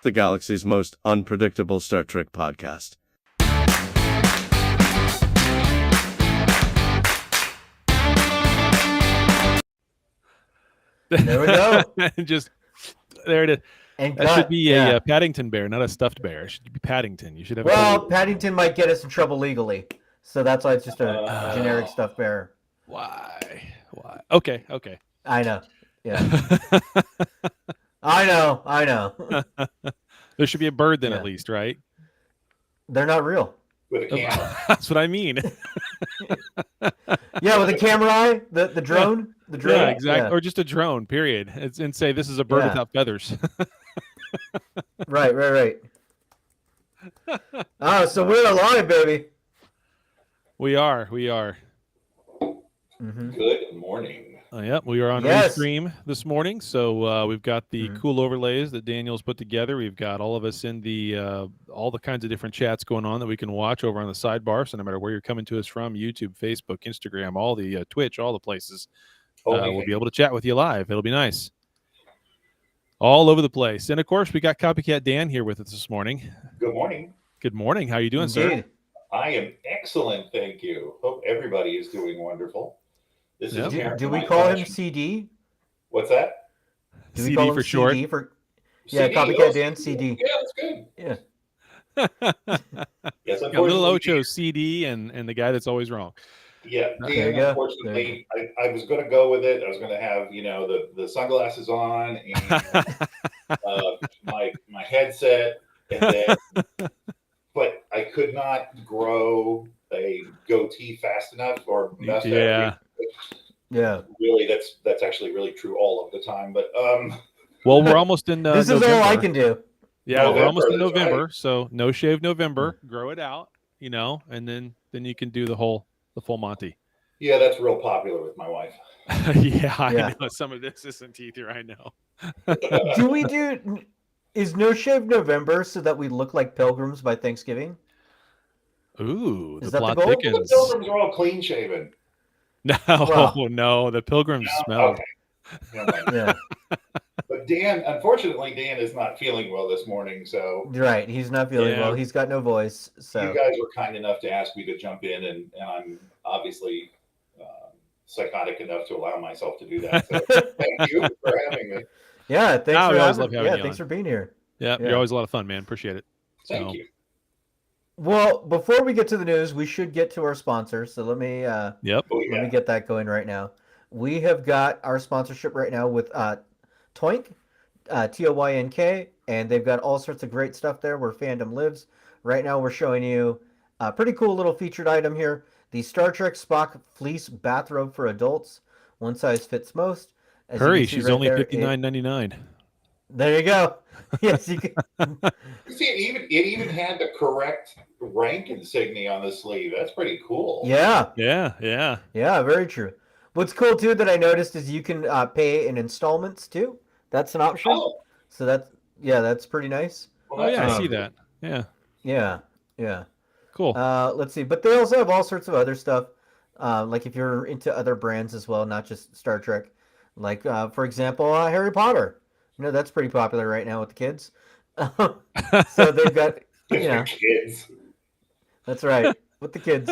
the galaxy's most unpredictable Star Trek podcast. There we go. Just there it is. And That should be a Paddington bear, not a stuffed bear. It should be Paddington. You should have. Well, Paddington might get us in trouble legally, so that's why it's just a generic stuffed bear. Why? Okay. I know. Yeah. I know. There should be a bird then, at least, right? They're not real. With a camera. That's what I mean. Yeah, with a camera eye, the drone. The drone. Yeah, exactly. Yeah. Or just a drone, period. And say this is a bird without feathers. Right. Oh, so we're alive, baby. We are. Mm-hmm. Good morning. Yep, we are on Restream this morning, so we've got the cool overlays that Daniel's put together. We've got all of us in the all the kinds of different chats going on that we can watch over on the sidebar. So no matter where you're coming to us from, YouTube, Facebook, Instagram, all the Twitch, all the places, we'll be able to chat with you live. It'll be nice. All over the place. And of course, we got Copycat Dan here with us this morning. Good morning. Good morning. How are you doing, sir? I am excellent, thank you. Hope everybody is doing wonderful. This is do we call him CD? What's that? Do we CD call him for short. CD for Copycat Dan CD. Yeah, that's good. Yeah. Yes, got Little Ocho CD and the guy that's always wrong. Yeah, unfortunately, I was going to go with it. I was going to have the sunglasses on and my headset, and then, but I could not grow a goatee fast enough or mustache. Yeah. Really, that's actually really true all of the time. But well, we're almost in. This November. is all I can do. Yeah, November, we're almost in November, right. So no shave November. Grow it out, and then you can do the full Monty. Yeah, that's real popular with my wife. I know some of this isn't either. I know. Is no shave November so that we look like pilgrims by Thanksgiving? Ooh, is the that plot the goal? The thickens. pilgrims are all clean shaven. No, the pilgrims smell. Okay. Yeah. But unfortunately, Dan is not feeling well this morning. So right, he's not feeling well. He's got no voice. So you guys were kind enough to ask me to jump in, and I'm obviously psychotic enough to allow myself to do that. So thank you for having me. Yeah, thanks thanks for being here. Yeah, you're always a lot of fun, man. Appreciate it. Thank you. Well, before we get to the news, we should get to our sponsors. So let me let me get that going right now. We have got our sponsorship right now with Toynk, Toynk, and they've got all sorts of great stuff there where fandom lives. Right now, we're showing you a pretty cool little featured item here: the Star Trek Spock fleece bathrobe for adults. One size fits most. Hurry, she's only $59.99. There you go. Yes, you can. See, it even had the correct rank insignia on the sleeve. That's pretty cool. Yeah. Very true. What's cool too that I noticed is you can pay in installments too. That's an option. Oh. So that's pretty nice. Well, I see that. Yeah. Cool. Let's see, but they also have all sorts of other stuff. Like if you're into other brands as well, not just Star Trek. Like for example, Harry Potter. That's pretty popular right now with the kids. So they've got kids. That's right, with the kids.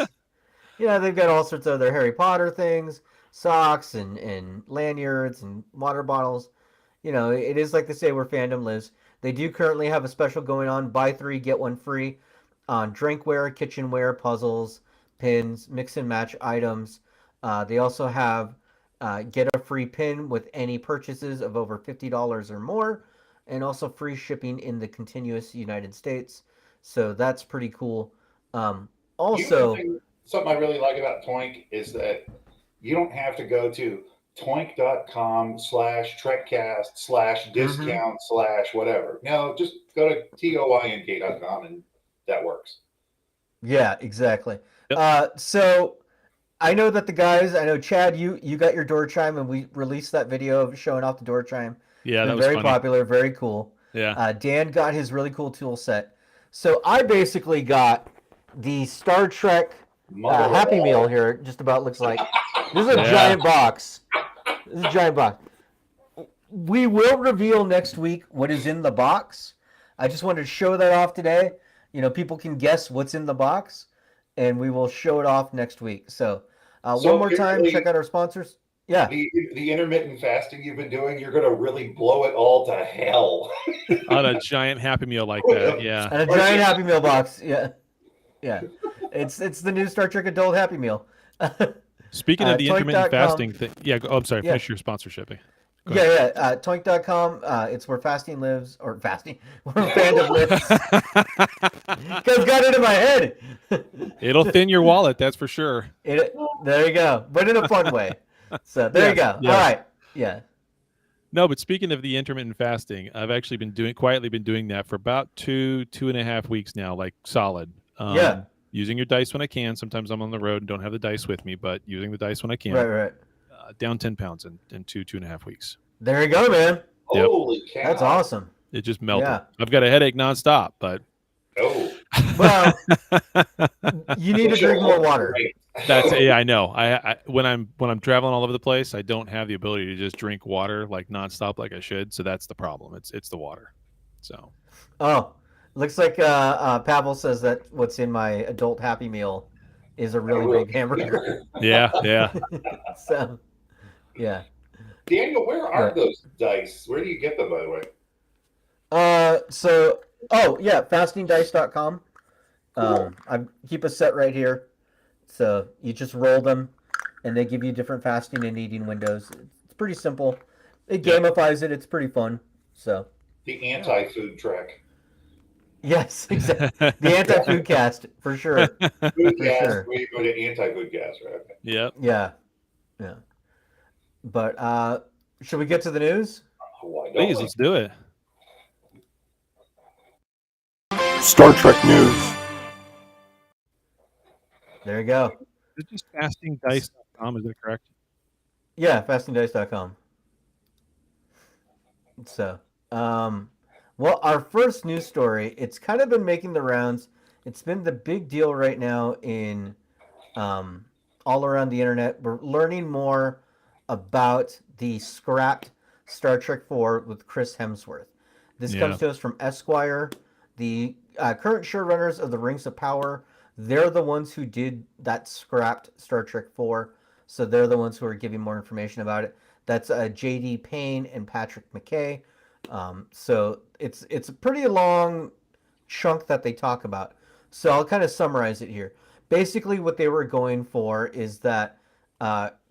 They've got all sorts of other Harry Potter things, socks and lanyards and water bottles. It is like they say where fandom lives. They do currently have a special going on: buy 3 get 1 free on drinkware, kitchenware, puzzles, pins, mix and match items. They also have get a free pin with any purchases of over $50 or more, and also free shipping in the continuous United States. So that's pretty cool. Also, something I really like about Toynk is that you don't have to go to toynk.com/Trekcast/discount/ whatever. No, just go to toynk.com and that works. Yeah, exactly. Yep. So I know that the guys, Chad, you got your door chime, and we released that video of showing off the door chime. Yeah, that was very funny. Popular, very cool. Yeah. Dan got his really cool tool set. So I basically got the Star Trek Happy Meal here. It just about looks like this is a giant box. We will reveal next week what is in the box. I just wanted to show that off today. People can guess what's in the box, and we will show it off next week. So, one more time, check out our sponsors. Yeah. The intermittent fasting you've been doing, you're going to really blow it all to hell. On a giant Happy Meal like that, yeah. And a giant Happy Meal box, yeah. Yeah. It's the new Star Trek Adult Happy Meal. Speaking of the intermittent fasting thing, I'm sorry, finish your sponsorship. Toink.com, it's where fasting lives, or fasting, where fandom lives. Because got it in my head. It'll thin your wallet, that's for sure. There you go, but in a fun way. So there you go. Yes. All right. Yeah. No, but speaking of the intermittent fasting, I've actually quietly been doing that for about 2.5 weeks now, like solid. Using your dice when I can. Sometimes I'm on the road and don't have the dice with me, but using the dice when I can. Right. Down 10 pounds in 2.5 weeks. There you go, man. Yep. Holy cow. That's awesome. It just melted. Yeah. I've got a headache nonstop, but. Oh. Well, you need to drink more water. I know. I when I'm traveling all over the place, I don't have the ability to just drink water like nonstop like I should. So that's the problem. It's the water. So. Oh, looks like Pavel says that what's in my adult Happy Meal is a really big hamburger. Yeah. So, yeah. Daniel, where are those dice? Where do you get them, by the way? Fastingdice.com. Cool. I keep a set right here. So you just roll them, and they give you different fasting and eating windows. It's pretty simple. It gamifies it. It's pretty fun. So the anti-food Trek. Yes, exactly. The anti-food cast for sure. Food cast. Sure. Where you go to anti-food cast, right? Yep. Yeah. But should we get to the news? Please, let's do it. Star Trek news. There you go. Is it just fastingdice.com? Is that correct? Yeah, fastingdice.com. So, well, our first news story, it's kind of been making the rounds. It's been the big deal right now in all around the internet. We're learning more about the scrapped Star Trek IV with Chris Hemsworth. This comes to us from Esquire. The current showrunners of the Rings of Power, they're the ones who did that scrapped Star Trek IV, so they're the ones who are giving more information about it. That's J.D. Payne and Patrick McKay. So it's a pretty long chunk that they talk about. So I'll kind of summarize it here. Basically, what they were going for is that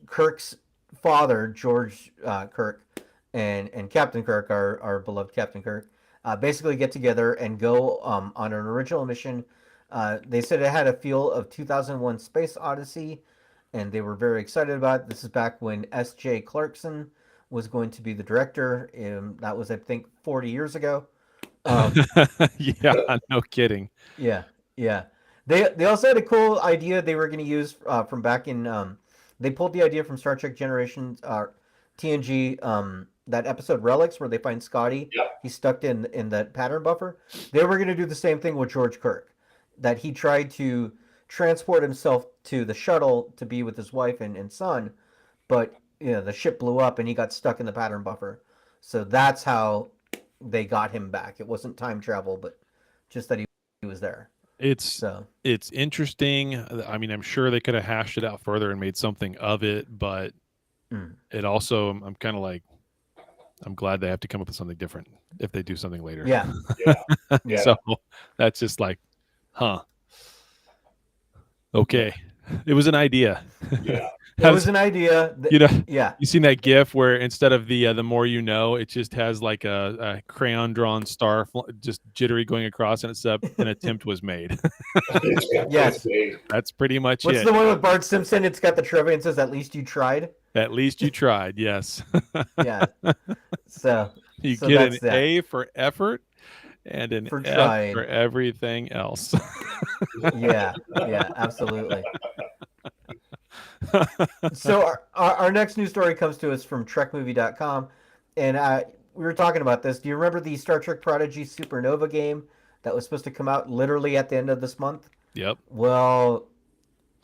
Kirk's father, George Kirk, and Captain Kirk, our beloved Captain Kirk, basically get together and go on an original mission. They said it had a feel of 2001 Space Odyssey, and they were very excited about it. This is back when S.J. Clarkson was going to be the director. That was, I think, 40 years ago. Yeah, no kidding. Yeah. They also had a cool idea they were going to use from back in. They pulled the idea from Star Trek Generations, TNG, that episode Relics, where they find Scotty. Yeah. He's stuck in that pattern buffer. They were going to do the same thing with George Kirk, that he tried to transport himself to the shuttle to be with his wife and son, but the ship blew up and he got stuck in the pattern buffer. So that's how they got him back. It wasn't time travel, but just that he was there. It's interesting. I mean, I'm sure they could have hashed it out further and made something of it, but it also, I'm kind of like, I'm glad they have to come up with something different if they do something later. Yeah. So that's just like, huh. Okay. It was an idea. Yeah. It was an idea. You seen that GIF where instead of the more you know, it just has like a crayon drawn star just jittery going across, and it's an attempt was made. Yes, that's pretty much What's it. the one with Bart Simpson? It's got the trivia and says, "At least you tried." At least you tried. Yes. Yeah. So you get an A for effort and an for F trying. for everything else. Yeah, absolutely. So our next news story comes to us from TrekMovie.com, and we were talking about this. Do you remember the Star Trek Prodigy Supernova game that was supposed to come out literally at the end of this month? Yep. Well,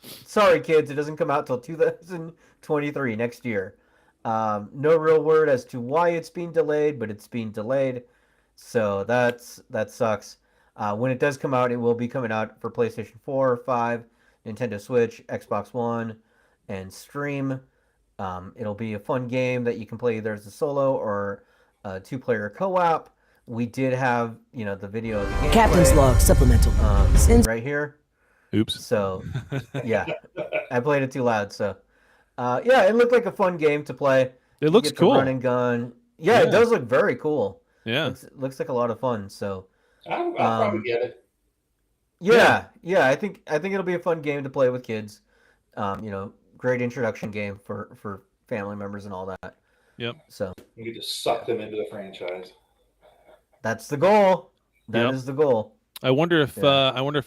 sorry, kids, it doesn't come out till 2023, next year. No real word as to why it's being delayed, but it's being delayed. So that sucks. When it does come out, it will be coming out for PlayStation 4, 5, Nintendo Switch, Xbox One, and Stream. It'll be a fun game that you can play either as a solo or a 2-player co-op. We did have, the video of the gameplay. Captain's log supplemental. Right here. Oops. So, yeah, I played it too loud. So, yeah, it looked like a fun game to play. It looks cool. Run and gun. Yeah, it does look very cool. Yeah, looks like a lot of fun. So, I'll probably get it. Yeah. I think it'll be a fun game to play with kids. Great introduction game for family members and all that. Yep. So you can just suck them into the franchise. That's the goal. That is the goal. I wonder if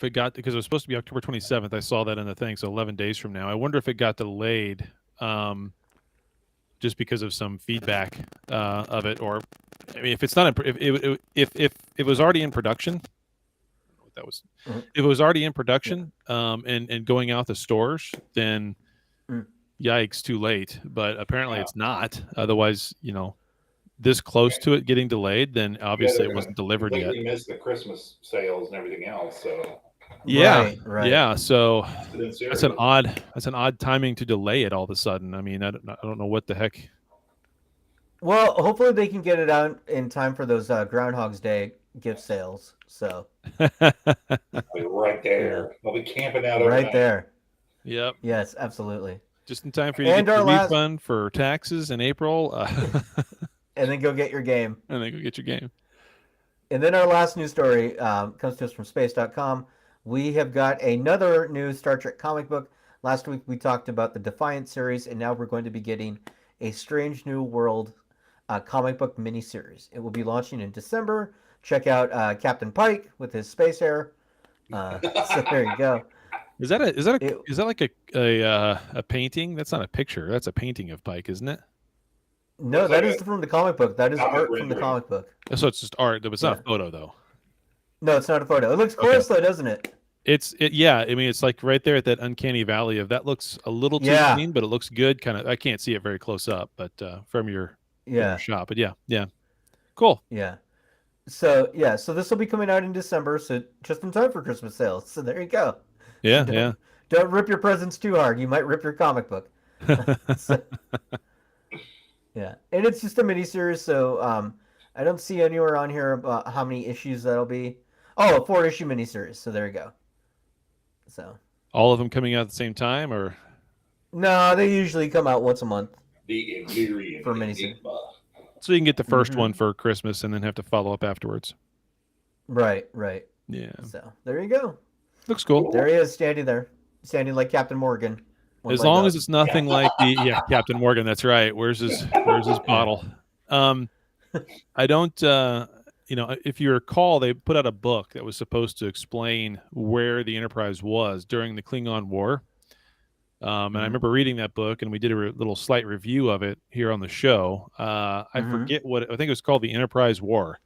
it got, because it was supposed to be October 27th. I saw that in the thing, so 11 days from now. I wonder if it got delayed, just because of some feedback of it, or I mean, if it's not if it was already in production. That was if it was already in production and going out the stores, then yikes, too late. But apparently it's not. Otherwise, this close to it getting delayed, then obviously it wasn't delivered yet. We missed the Christmas sales and everything else, so right. Yeah. So that's an odd timing to delay it all of a sudden. I mean, I don't know what the heck. Well, hopefully they can get it out in time for those Groundhog's Day gift sales. So right there, I'll be camping out overnight. Right there. Yep. Yes, absolutely. Just in time for you to get your refund for taxes in April. And then go get your game. And then our last news story comes to us from space.com. We have got another new Star Trek comic book. Last week we talked about the Defiant series, and now we're going to be getting a Strange New World comic book miniseries. It will be launching in December. Check out Captain Pike with his space hair. So there you go. Is that like a painting? That's not a picture. That's a painting of Pike, isn't it? No, that is from the comic book. That is art from the comic book. So it's just art. It's not a photo, though. No, it's not a photo. It looks close, though, doesn't it? Yeah. I mean, it's like right there at that uncanny valley of that looks a little too clean, but it looks good. Kind of. I can't see it very close up, but from your shot. But yeah, cool. Yeah. So this will be coming out in December, so just in time for Christmas sales. So there you go. Yeah, Don't rip your presents too hard. You might rip your comic book. Yeah, and it's just a miniseries, so I don't see anywhere on here about how many issues that'll be. Oh, a 4-issue miniseries. So there you go. So all of them coming out at the same time, or no? They usually come out once a month. For miniseries. So you can get the first one for Christmas and then have to follow up afterwards. Right. Yeah. So there you go. Looks cool. There he is, standing like Captain Morgan. As long as it's nothing like Captain Morgan. That's right. Where's his bottle? I don't. If you recall, they put out a book that was supposed to explain where the Enterprise was during the Klingon War. And I remember reading that book, and we did a little slight review of it here on the show. I forget I think it was called the Enterprise War.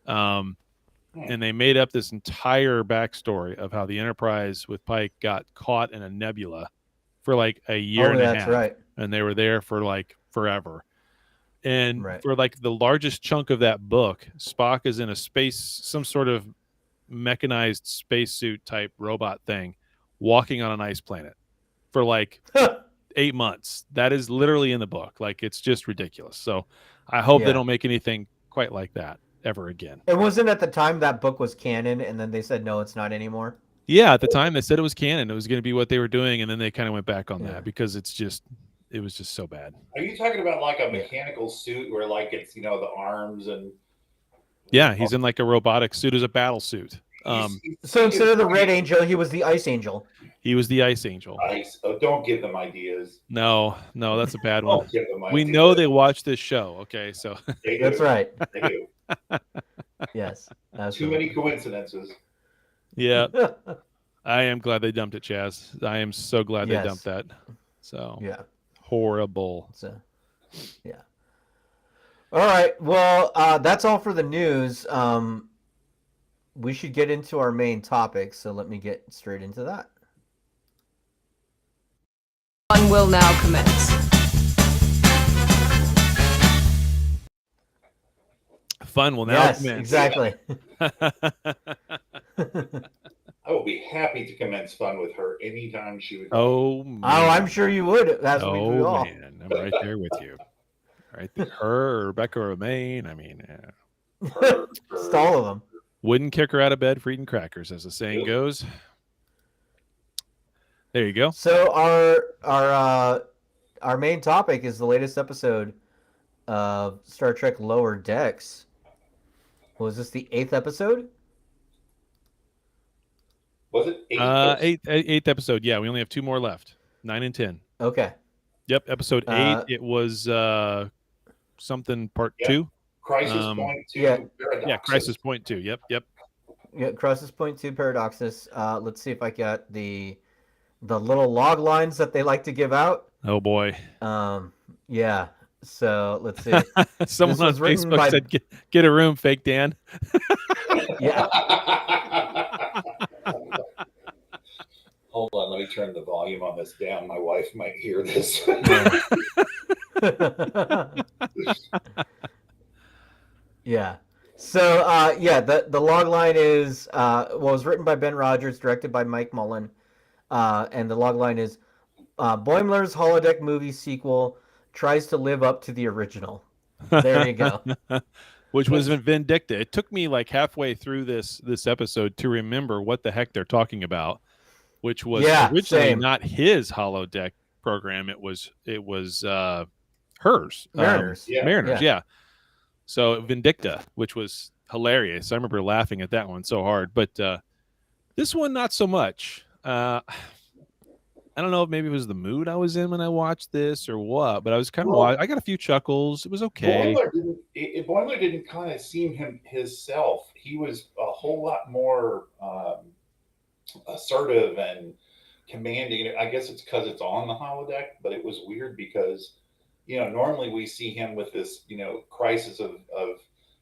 And they made up this entire backstory of how the Enterprise with Pike got caught in a nebula for like a year and a half. Right. And they were there for like forever. And for like the largest chunk of that book, Spock is in some sort of mechanized spacesuit type robot thing, walking on an ice planet for like 8 months. That is literally in the book. Like, it's just ridiculous. So I hope they don't make anything quite like that ever again. It wasn't at the time that book was canon, and then they said, no, it's not anymore. Yeah, at the time they said it was canon. It was going to be what they were doing, and then they kind of went back on that because it was just so bad. Are you talking about like a mechanical suit where like it's, the arms and... Yeah, he's in like a robotic suit as a battle suit. So instead of the Red Angel, he was the Ice Angel. He was the Ice Angel. Oh, don't give them ideas. No, that's a bad one. Don't give them we ideas. know they watch this show. Okay, so that's right. They do. Yes. Too many coincidences. Yeah. I am glad they dumped it, Chaz. I am so glad they dumped that. So horrible. So yeah. All right. Well, that's all for the news. We should get into our main topic, so let me get straight into that. One will now commence. Fun will now commence. Exactly. I will be happy to commence fun with her anytime she would. Oh, man. I'm sure you would. As we do all. Man, I'm right there with you. Right there. Her, or Rebecca, or Maine. I mean, Just all of them. Wouldn't kick her out of bed for eating crackers, as the saying goes. There you go. So our main topic is the latest episode of Star Trek Lower Decks. Was this the 8th episode? Was it 8? Eighth episode. Yeah, we only have 2 more left. 9 and 10. Okay. Yep, episode 8. It was something part 2. Crisis Point 2. Yeah, Crisis Point 2. Yep. Yeah, Crisis Point 2 Paradoxus. Let's see if I got the little log lines that they like to give out. Oh boy. Yeah. So let's see. Someone on Facebook said, "Get a room, fake Dan." Yeah. Hold on, let me turn the volume on this down. My wife might hear this. Yeah. So the log line is was written by Ben Rogers, directed by Mike Mullen, and the log line is Boimler's holodeck movie sequel tries to live up to the original. There you go. Which was Vindicta. It took me like halfway through this episode to remember what the heck they're talking about, which was originally not his holodeck program. It was hers. Mariners. Mariners, yeah. So Vindicta, which was hilarious. I remember laughing at that one so hard. But this one, not so much. I don't know if maybe it was the mood I was in when I watched this or what, but I was kind of I got a few chuckles. It was okay. Boimler didn't kind of seem himself. He was a whole lot more assertive and commanding. I guess it's because it's on the holodeck, but it was weird because, normally we see him with this, crisis of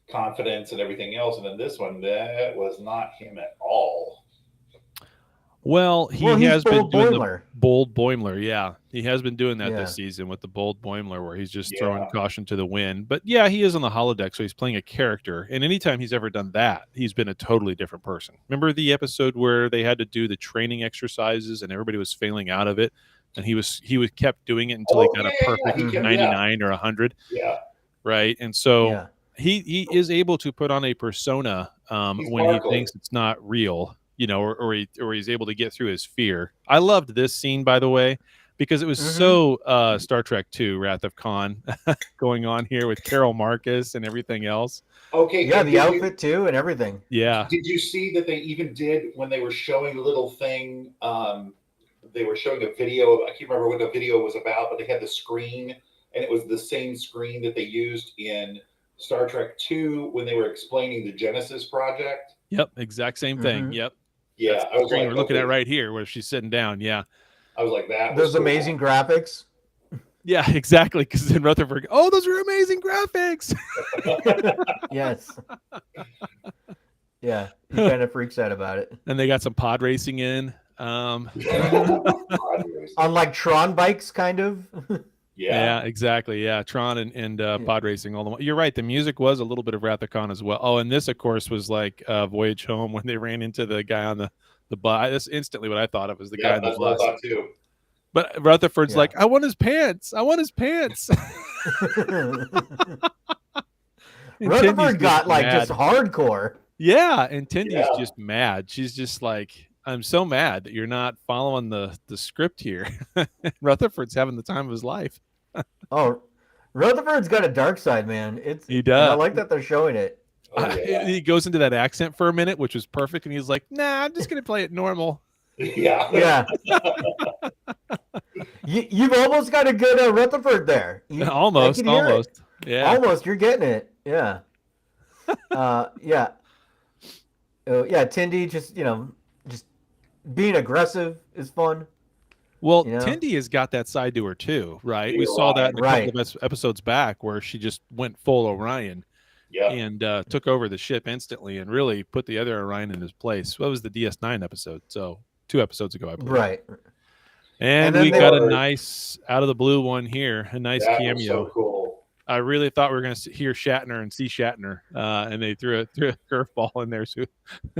confidence and everything else. And then this one, that was not him at all. Well, he has been doing Boimler. the bold Boimler. Yeah, he has been doing that this season with the bold Boimler, where he's just throwing caution to the wind. But yeah, he is on the holodeck, so he's playing a character. And anytime he's ever done that, he's been a totally different person. Remember the episode where they had to do the training exercises and everybody was failing out of it, and he kept doing it until he got a perfect 99 or 100. Yeah. Right, and so he is able to put on a persona when he thinks it's not real. Or he's able to get through his fear. I loved this scene, by the way, because it was so Star Trek II, Wrath of Khan, going on here with Carol Marcus and everything else. Okay. Yeah, the outfit too and everything. Yeah. Did you see that they even did when they were showing a little thing? They were showing a video. I can't remember what the video was about, but they had the screen, and it was the same screen that they used in Star Trek II when they were explaining the Genesis project. Yep, exact same thing. Yep. Yeah, I was we're looking at right here where she's sitting down. Yeah, I was like that. Those amazing graphics. Yeah, exactly. Because in Rutherford, those are amazing graphics. Yes. Yeah, he kind of freaks out about it. And they got some pod racing in. On like Tron bikes, kind of. Yeah, exactly. Yeah, Tron and pod racing all the way. You're right. The music was a little bit of Wrath of Khan as well. Oh, and this, of course, was like Voyage Home when they ran into the guy on the bus. That's instantly what I thought of was the guy on the bus. What I thought too. But Rutherford's like, I want his pants. I want his pants. Rutherford got like just hardcore. Yeah, and Tindy's just mad. She's just like, I'm so mad that you're not following the script here. Rutherford's having the time of his life. Rutherford's got a dark side, man. He does. I like that they're showing it. He goes into that accent for a minute, which was perfect, and he's like, "Nah, I'm just gonna play it normal." Yeah. You've almost got a good Rutherford there. Almost. Yeah. Almost. You're getting it. Yeah. Yeah. Tindy just being aggressive is fun. Well, Tindy has got that side to her too, right? We saw that in a couple of episodes back where she just went full Orion and took over the ship instantly and really put the other Orion in his place. What was the DS9 episode? So 2 episodes ago, I believe. Right. And we got a nice out of the blue one here, a nice cameo. Was so cool. I really thought we were going to hear Shatner and see Shatner, and they threw a curveball in there too.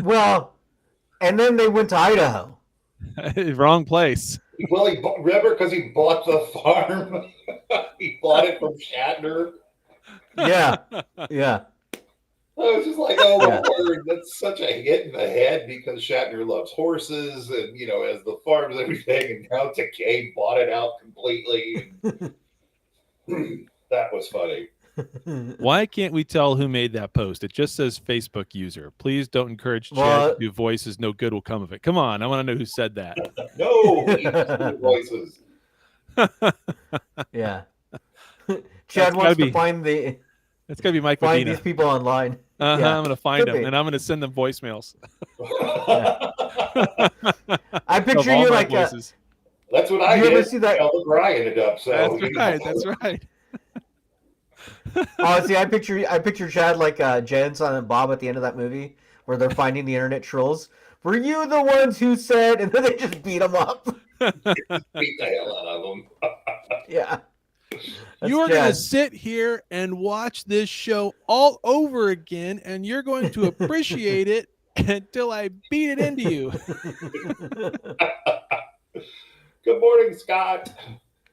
Well, and then they went to Idaho. Wrong place. Well, remember because he bought the farm. He bought it from Shatner. Yeah, yeah. I was just like, oh my word, that's such a hit in the head because Shatner loves horses and, as the farms and everything. And now Takei bought it out completely. That was funny. Why can't we tell who made that post? It just says Facebook user. Please don't encourage Chad to do voices. No good will come of it. Come on. I want to know who said that. No, voices. Yeah. Chad wants to find the... It's got to be Mike Find Medina. these people online. Yeah. I'm going to find them, and I'm going to send them voicemails. I picture you like... That's what I did. See that? Brian ended up. So that's right. That's right. Oh, see, I picture Chad like Jen, Silent Bob at the end of that movie where they're finding the internet trolls. Were you the ones who said? And then they just beat them up. Beat the hell out of them. Yeah. You are going to sit here and watch this show all over again, and you're going to appreciate it until I beat it into you. Good morning, Scott.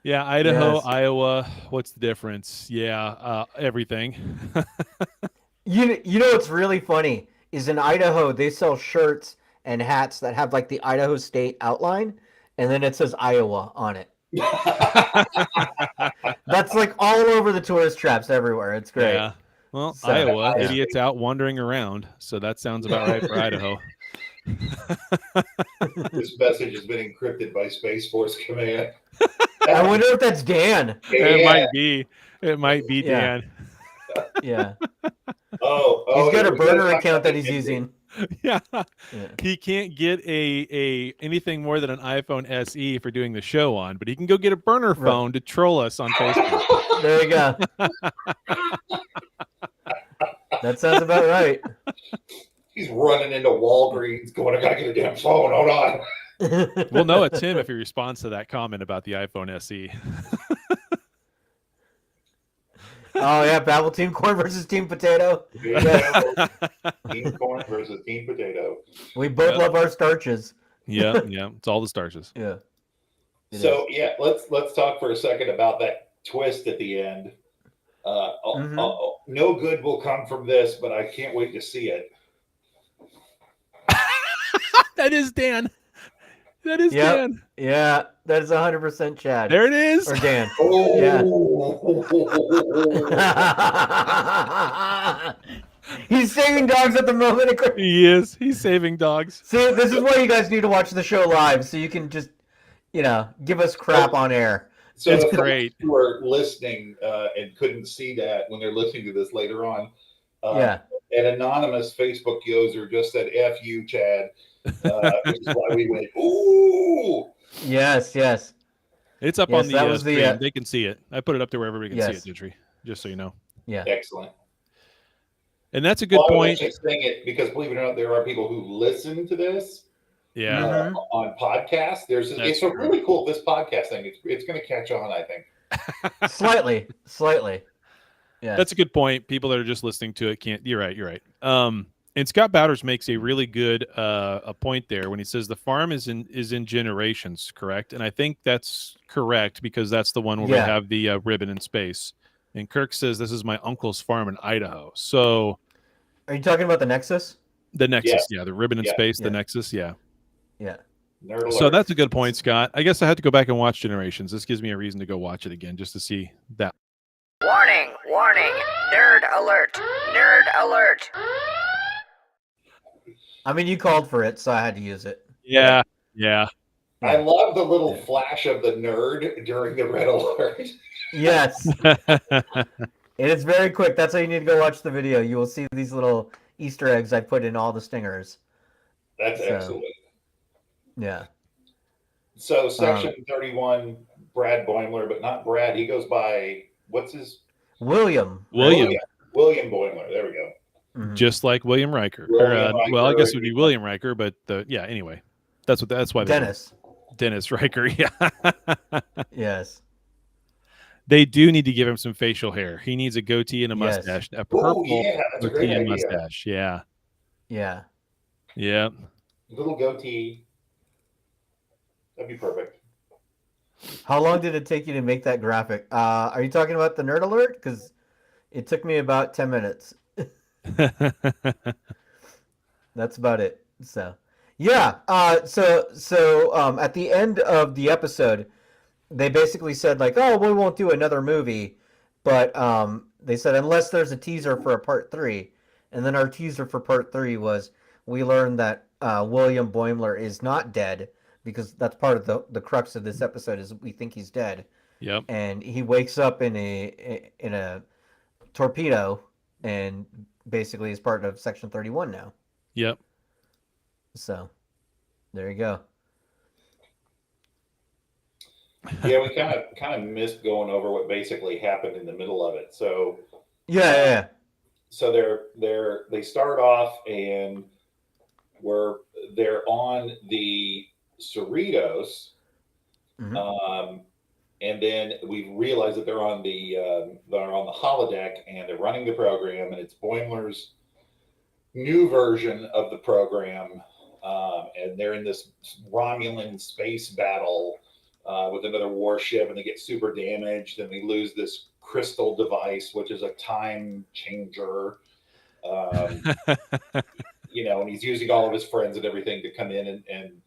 Yeah, Idaho, yes. Iowa. What's the difference? Yeah, everything. You know what's really funny is in Idaho they sell shirts and hats that have like the Idaho State outline, and then it says Iowa on it. That's like all over the tourist traps everywhere. It's great. Yeah. Well, so, Iowa, idiots out wandering around. So that sounds about right for Idaho. This message has been encrypted by Space Force Command. I wonder if that's Dan. It might be. It might be Dan. Yeah. Oh, he's got a burner account that he's using. Yeah. He can't get a anything more than an iPhone SE for doing the show on, but he can go get a burner phone to troll us on Facebook. There you go. That sounds about right. He's running into Walgreens going, I gotta get a damn phone. Hold on. We'll know it's him if he responds to that comment about the iPhone SE. Oh, yeah. Babel Team Corn versus Team Potato. Yeah. Team Corn versus Team Potato. We both love our starches. Yeah. It's all the starches. Yeah. So, let's talk for a second about that twist at the end. No good will come from this, but I can't wait to see it. That is Dan. That is Dan. Yeah, that is 100% Chad. There it is. Or Dan. Oh. Yeah. He's saving dogs at the moment. He is. He's saving dogs. See, this is why you guys need to watch the show live, so you can just, give us crap on air. So it's great. Who are listening and couldn't see that when they're listening to this later on. An anonymous Facebook user just said, F you, Chad. Which is why we went, ooh. Yes. It's up on the screen. They can see it. I put it up there where everybody can see it, Gentry, just so you know. Yeah. Excellent. And that's a good point. I was saying it because, believe it or not, there are people who listen to this on podcasts. It's a really cool, this podcast thing. It's going to catch on, I think. Slightly. Yeah. That's a good point. People that are just listening to it can't. You're right. And Scott Bowders makes a really good a point there when he says the farm is in generations, correct? And I think that's correct because that's the one where we have the ribbon in space. And Kirk says this is my uncle's farm in Idaho. So, are you talking about the Nexus? The Nexus, the ribbon in space, the Nexus, Yeah. So that's a good point, Scott. I guess I had to go back and watch Generations. This gives me a reason to go watch it again just to see that. Warning! Nerd alert! I mean, you called for it, so I had to use it. Yeah. I love the little flash of the nerd during the red alert. Yes. And it's very quick. That's how you need to go watch the video. You will see these little Easter eggs I put in all the stingers. That's excellent. Yeah. So section 31, Brad Boimler, but not Brad. He goes by, what's his? William Boimler. There we go. Mm-hmm. Just like William Riker. Well, I guess it would be William Riker, but anyway, that's why Dennis Riker. Yeah. Yes. They do need to give him some facial hair. He needs a goatee and a Yes. mustache. A purple That's a great goatee and idea. mustache. Yeah. Yeah. Yeah. Little goatee. That'd be perfect. How long did it take you to make that graphic? Are you talking about the Nerd Alert? Because it took me about 10 minutes. That's about it. So, yeah. So at the end of the episode, they basically said like, "Oh, we won't do another movie," but they said unless there's a teaser for a part 3, and then our teaser for part 3 was we learned that William Boimler is not dead because that's part of the crux of this episode is we think he's dead. Yep. And he wakes up in a torpedo and basically is part of Section 31 now. Yep. So, there you go. Yeah, we kind of missed going over what basically happened in the middle of it. So Yeah. So they start off and they're on the Cerritos, Mhm. and then we realize that they're on the holodeck and they're running the program, and it's Boimler's new version of the program, and they're in this Romulan space battle with another warship, and they get super damaged, and they lose this crystal device, which is a time changer. And he's using all of his friends and everything to come in and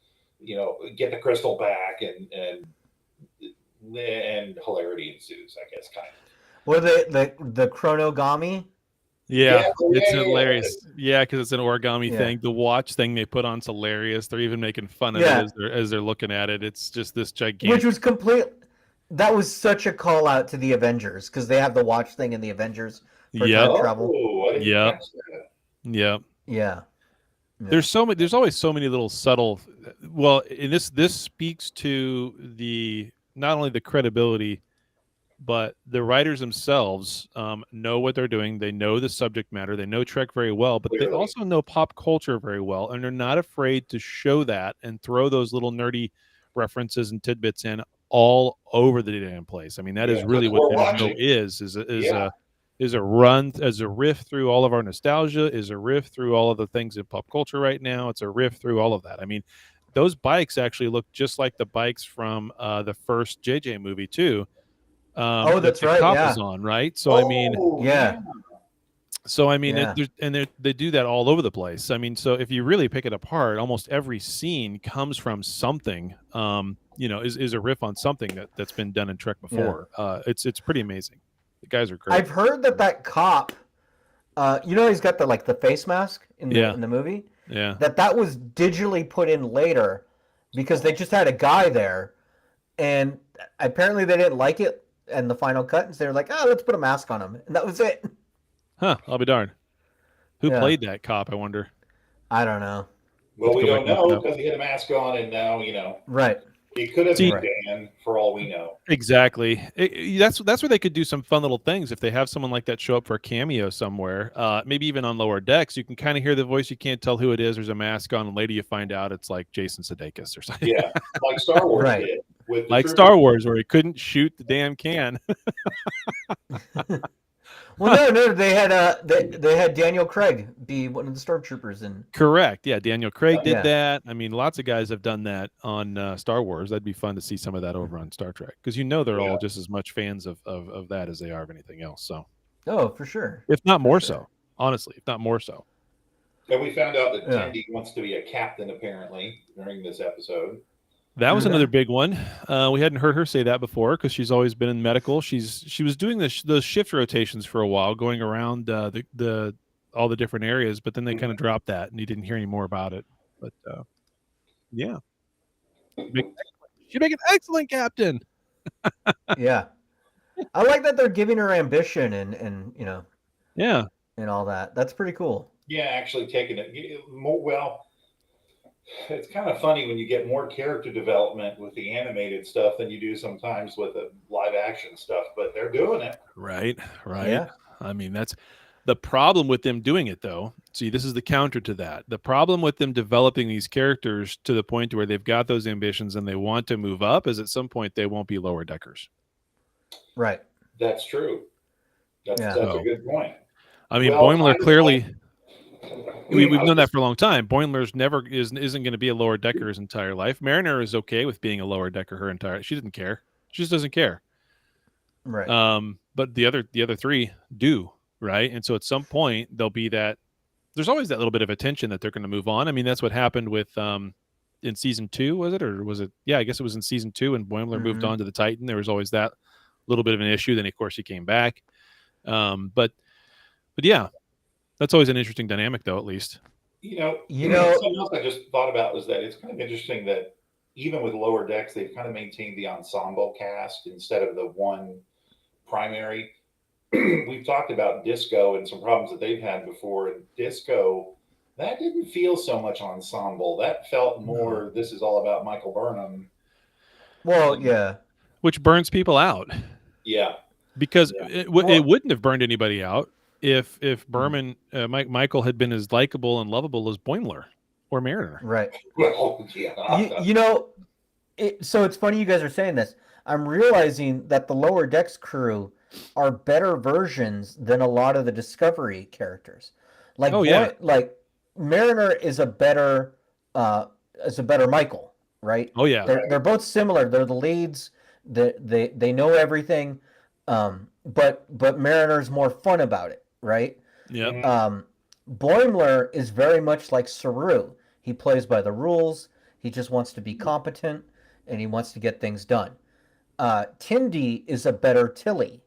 get the crystal back, and hilarity ensues, I guess, kind of. Well, the chronogami. Yeah, it's hilarious. Yeah, because it's an origami thing. The watch thing they put on's hilarious. They're even making fun of it as they're looking at it. It's just this gigantic. Which was complete. That was such a call out to the Avengers because they have the watch thing in the Avengers for time travel. Yep. Yeah. There's always so many little subtle. Well, in this speaks to not only the credibility, but the writers themselves know what they're doing. They know the subject matter. They know Trek very well, but they also know pop culture very well, and they're not afraid to show that and throw those little nerdy references and tidbits in all over the damn place. I mean, that is really what the show is a run, as a riff through all of our nostalgia, is a riff through all of the things in pop culture right now. It's a riff through all of that. I mean, those bikes actually look just like the bikes from the first JJ movie too. That's right. Cop Yeah. is on, right? So I mean, they do that all over the place. I mean, so if you really pick it apart, almost every scene comes from something. Is a riff on something that's been done in Trek before. It's pretty amazing. The guys are great. I've heard that cop, he's got the face mask in the movie. Yeah. That was digitally put in later because they just had a guy there, and apparently they didn't like it and the final cut, and so they were like, let's put a mask on him, and that was it. Huh? I'll be darned. Who played that cop? I wonder. I don't know. Well, we don't know because he had a mask on, and now Right. It could have been Dan, for all we know. Exactly. That's where they could do some fun little things if they have someone like that show up for a cameo somewhere. Maybe even on Lower Decks, you can kind of hear the voice. You can't tell who it is. There's a mask on, and later you find out it's like Jason Sudeikis or something. Yeah, like Star Wars did. Like Star Wars, where he couldn't shoot the damn can. Well, no, they had Daniel Craig be one of the stormtroopers in. Correct. Yeah, Daniel Craig did that. I mean, lots of guys have done that on Star Wars. That'd be fun to see some of that over on Star Trek because they're all just as much fans of that as they are of anything else. So. Oh, for sure. If not more so, honestly, if not more so. And we found out that Tendi wants to be a captain apparently during this episode. That was another big one. We hadn't heard her say that before because she's always been in medical. She was doing those shift rotations for a while, going around all the different areas, but then they kind of dropped that, and you didn't hear any more about it. But she'd make an excellent captain. Yeah, I like that they're giving her ambition and and all that. That's pretty cool. Yeah, actually taking it more well. It's kind of funny when you get more character development with the animated stuff than you do sometimes with the live action stuff, but they're doing it. Right. Yeah. I mean, that's the problem with them doing it, though. See, this is the counter to that. The problem with them developing these characters to the point where they've got those ambitions and they want to move up is at some point they won't be lower deckers. Right. That's true. That's a good point. I mean, Well, Boimler clearly. We've known that just- for a long time. Boimler's isn't going to be a lower decker his entire life. Mariner is okay with being a lower decker her entire. She doesn't care. She just doesn't care. Right. But the other three do, right? And so at some point there'll be that. There's always that little bit of attention that they're going to move on. I mean, that's what happened with in season 2, was it, or was it? Yeah, I guess it was in season 2 when Boimler moved on to the Titan. There was always that little bit of an issue. Then of course he came back. But yeah, that's always an interesting dynamic, though. At least You know, something else I just thought about was that it's kind of interesting that even with Lower Decks, they've kind of maintained the ensemble cast instead of the one primary. We've talked about Disco and some problems that they've had before. And Disco, that didn't feel so much ensemble. That felt more, this is all about Michael Burnham. Well, yeah. which burns people out. Yeah. Because it wouldn't have burned anybody out if Berman Michael had been as likable and lovable as Boimler or Mariner. Right. Well, yeah. You know, so it's funny you guys are saying this. I'm realizing that the Lower Decks crew are better versions than a lot of the Discovery characters. Like, like Mariner is a better Michael, right? Oh yeah, they're both similar. They're the leads. They know everything, but Mariner's more fun about it, right? Yeah. Boimler is very much like Saru. He plays by the rules. He just wants to be competent, and he wants to get things done. Tindy is a better Tilly.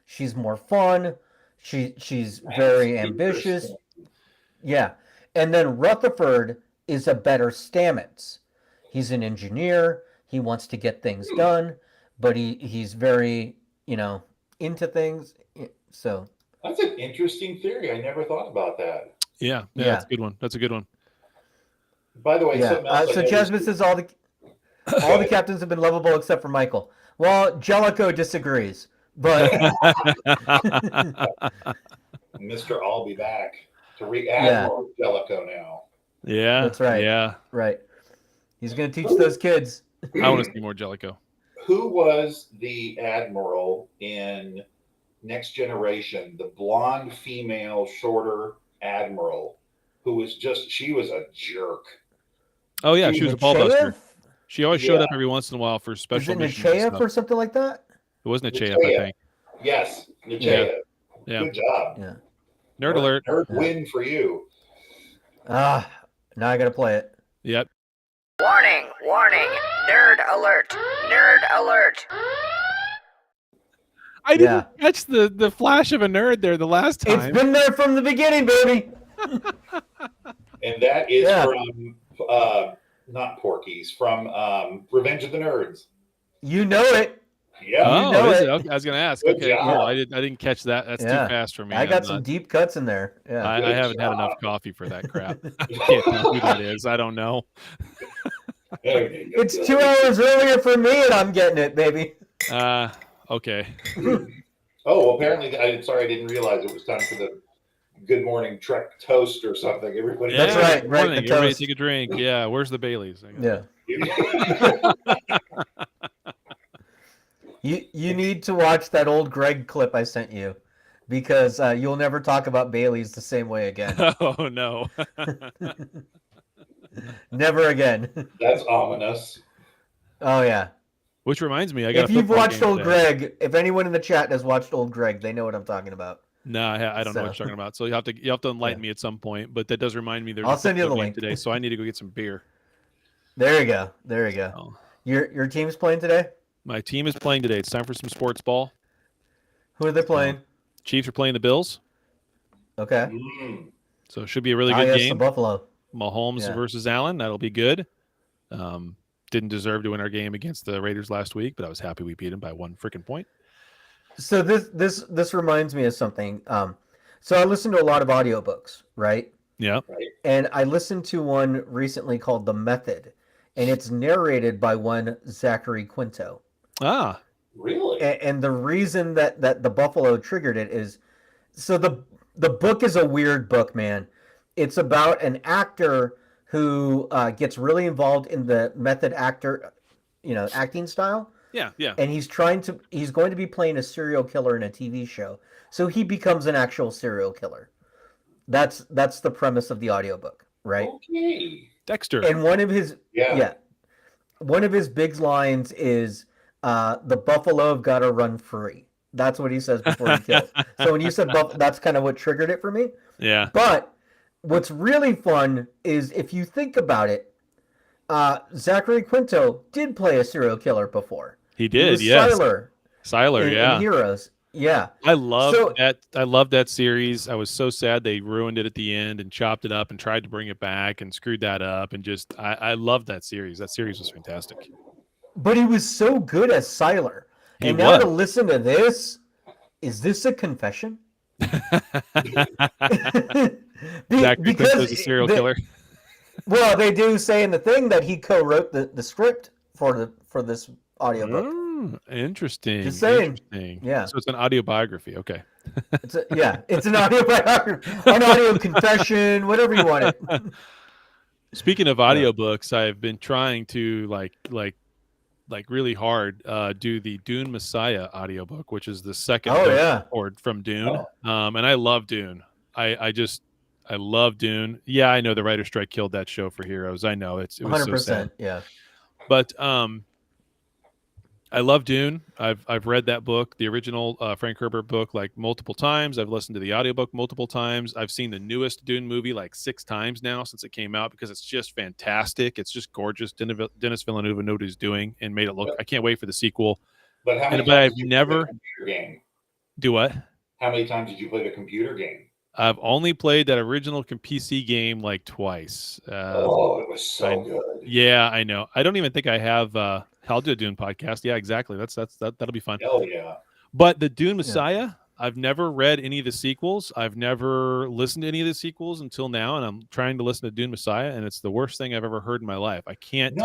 She's more fun. She's very ambitious. Yeah. And then Rutherford is a better Stamets. He's an engineer. He wants to get things done, but he's very, into things. So that's an interesting theory. I never thought about that. Yeah. That's a good one. That's a good one. By the way, so Jasmine says all the captains have been lovable except for Michael. Well, Jellicoe disagrees, but Mr. I'll be back to Admiral Jellicoe now. Yeah, that's right. Yeah, right. He's going to teach those kids. I want to see more Jellicoe. Who was the admiral in Next Generation? The blonde female, shorter admiral who was she was a jerk. Oh yeah, she was a ballbuster. She always showed up every once in a while for special missions. Was it Nechayev or something like that? It wasn't Nechayev, I think. Yes, Nechayev. Yeah. Good job. Yeah. Nerd alert. Nerd win for you. Now I got to play it. Yep. Warning, warning, nerd alert, nerd alert. I didn't catch the flash of a nerd there the last time. It's been there from the beginning, baby. And that is from not Porky's, from Revenge of the Nerds. You know it. Yeah. Oh, you know is it. it? Okay, I was going to ask. Good Okay, job. cool. I didn't catch that. That's too fast for me. I got some deep cuts in there. Yeah. I haven't had enough coffee for that crap. I can't tell who that is. I don't know. It's 2 hours earlier for me, and I'm getting it, baby. Okay. Oh, apparently, I didn't realize it was time for the Good Morning Trek toast or something. Everybody, That's right. Right. The Everybody toast. take a drink. Yeah. Where's the Baileys? Yeah. You need to watch that old Greg clip I sent you, because you'll never talk about Bailey's the same way again. Oh no. Never again. That's ominous. Oh yeah. Which reminds me, I got. If you've watched old Greg, if anyone in the chat has watched old Greg, they know what I'm talking about. No, I don't know what you're talking about. So you have to enlighten me at some point. But that does remind me. I'll send you the link today, so I need to go get some beer. There you go. There you go. Oh. Your team's playing today? My team is playing today. It's time for some sports ball. Who are they playing? Chiefs are playing the Bills. Okay. So it should be a really good game. The Buffalo. Mahomes versus Allen. That'll be good. Didn't deserve to win our game against the Raiders last week, but I was happy we beat them by 1 freaking point. So this reminds me of something. So I listen to a lot of audiobooks, right? Yeah. And I listened to one recently called The Method, and it's narrated by one Zachary Quinto. Ah. Really? And the reason that the Buffalo triggered it is, so the book is a weird book, man. It's about an actor who gets really involved in the method acting style. Yeah, yeah. And he's going to be playing a serial killer in a TV show. So he becomes an actual serial killer. That's the premise of the audiobook, right? Okay. Dexter. And one of his Yeah. one of his big lines is the buffalo have got to run free. That's what he says before he kills. So when you said that's kind of what triggered it for me. Yeah. But what's really fun is if you think about it, Zachary Quinto did play a serial killer before. He did, He was yes. Sylar yeah. in Heroes. Yeah. I love that series. I was so sad they ruined it at the end and chopped it up and tried to bring it back and screwed that up, and just I loved that series. That series was fantastic. But he was so good as Sylar. He and now was. to listen to this, is this a confession? Zachary Quinto's a serial killer. Well, they do say in the thing that he co-wrote the script for this audiobook. Interesting. Just saying. Interesting. Yeah. So it's an autobiography. Okay. It's an autobiography, an audio confession, whatever you want it. Speaking of audiobooks, I've been trying to like really hard do the Dune Messiah audiobook, which is the second book from Dune. And I love Dune. I love Dune. Yeah, I know the writer's strike killed that show for Heroes. I know it was 100%. So sad. Yeah. But I love Dune. I've read that book, the original Frank Herbert book, like multiple times. I've listened to the audiobook multiple times. I've seen the newest Dune movie like 6 times now since it came out because it's just fantastic. It's just gorgeous. Denis Villeneuve knew what he's doing and made it look. I can't wait for the sequel. But how many but I've times did you never play the computer game? Do what? How many times did you play the computer game? I've only played that original PC game like twice. It was so good. Yeah, I know. I don't even think I have. I'll do a Dune podcast. Yeah, exactly. That'll be fun. Hell yeah! But the Dune Messiah, I've never read any of the sequels. I've never listened to any of the sequels until now, and I'm trying to listen to Dune Messiah, and it's the worst thing I've ever heard in my life. I can't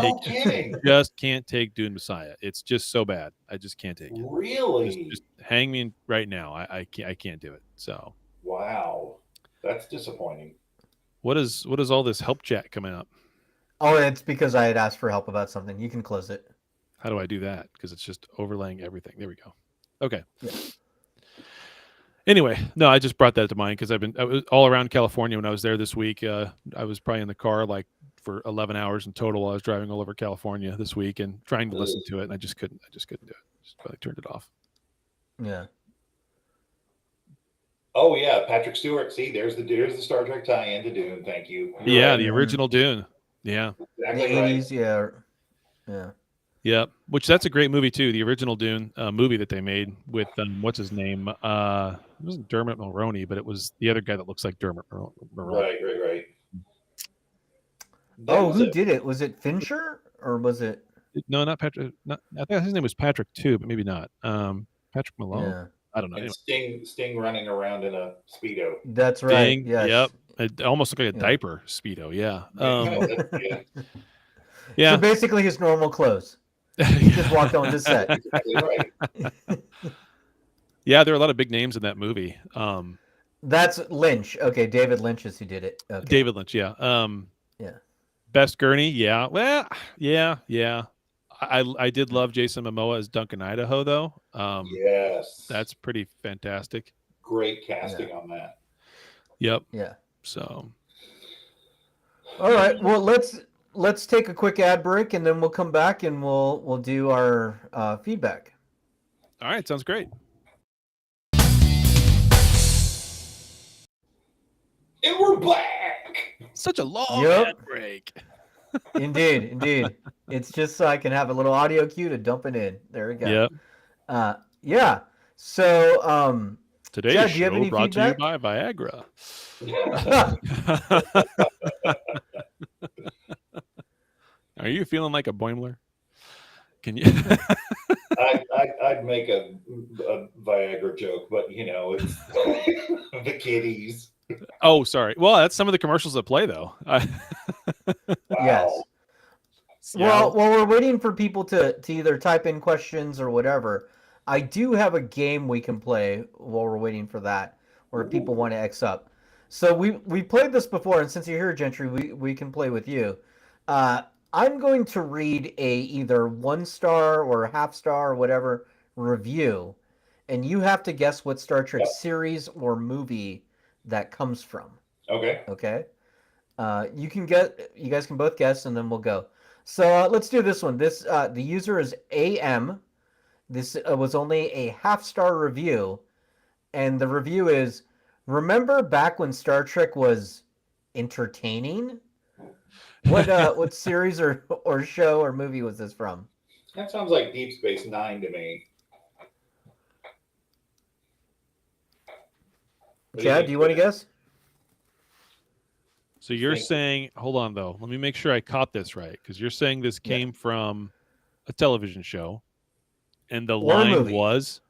just can't take Dune Messiah. It's just so bad. I just can't take it. Really? Just hang me right now. I can't do it. So. Wow, that's disappointing. What is all this help chat coming up? Oh, it's because I had asked for help about something. You can close it. How do I do that? Because it's just overlaying everything. There we go. Okay. Yeah. Anyway, no, I just brought that to mind because I was all around California when I was there this week. I was probably in the car like for 11 hours in total. I was driving all over California this week and trying to listen to it, and I just couldn't do it. Just probably turned it off. Yeah. Oh yeah, Patrick Stewart. See, there's the Star Trek tie-in to Dune. Thank you. You're right. The original Dune. Yeah. Exactly the 80s, right. Yeah. Yeah, which that's a great movie too. The original Dune movie that they made with what's his name? It wasn't Dermot Mulroney, but it was the other guy that looks like Dermot Mulroney. Right. Who did it? Was it Fincher or was it? No, not Patrick. I think his name was Patrick too, but maybe not. Patrick Malone. Yeah. I don't know. And anyway. Sting running around in a Speedo. That's right. Yes. Yep. It almost looked like a diaper Speedo. Yeah. So basically, his normal clothes. He just walked on the set. Exactly right. Yeah, there are a lot of big names in that movie. That's Lynch. Okay, David Lynch is who did it. Okay. David Lynch. Yeah. Yeah. Best Gurney. Yeah. Well. Yeah. I did love Jason Momoa as Duncan Idaho, though. Yes. That's pretty fantastic. Great casting on that. Yep. Yeah. So. All right. Well, let's take a quick ad break, and then we'll come back and we'll do our feedback. All right. Sounds great. And we're back. Such a long ad break. Indeed. It's just so I can have a little audio cue to dump it in. There we go. Yep. Yeah. So today's do you have show any brought feedback? to you by Viagra. Are you feeling like a Boimler? Can you? I'd make a Viagra joke, but it's the kiddies. Oh, sorry. Well, that's some of the commercials that play, though. Wow. Yes. Yeah. Well, we're waiting for people to either type in questions or whatever. I do have a game we can play while we're waiting for that, where people want to X up. So we played this before, and since you're here, Gentry, we can play with you. I'm going to read a either 1 star or a half star or whatever review, and you have to guess what Star Trek Yep. series or movie that comes from. Okay. Okay. You guys can both guess, and then we'll go. So let's do this one. The user is AM. This was only a half-star review, and the review is: remember back when Star Trek was entertaining? What series or show or movie was this from? That sounds like Deep Space Nine to me. Chad, do you want to guess? So you're saying, hold on though, let me make sure I caught this right, because you're saying this came from a television show, and the line was,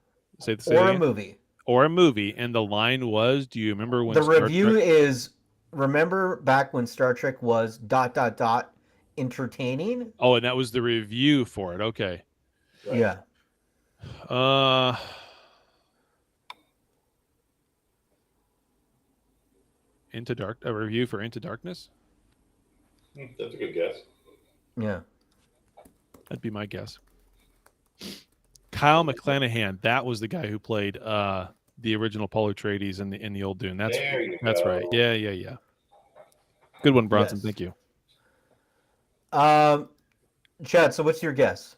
say or again? a movie. Or a movie, and the line was, do you remember when the Star review Trek... is, remember back when Star Trek was ... entertaining? Oh, and that was the review for it. Okay. Right. Yeah. A review for Into Darkness? That's a good guess. Yeah. That'd be my guess. Kyle McClanahan, that was the guy who played the original Paul Atreides in the old Dune. That's go. right. Yeah. Good one, Bronson. Yes. Thank you. Chad, so what's your guess?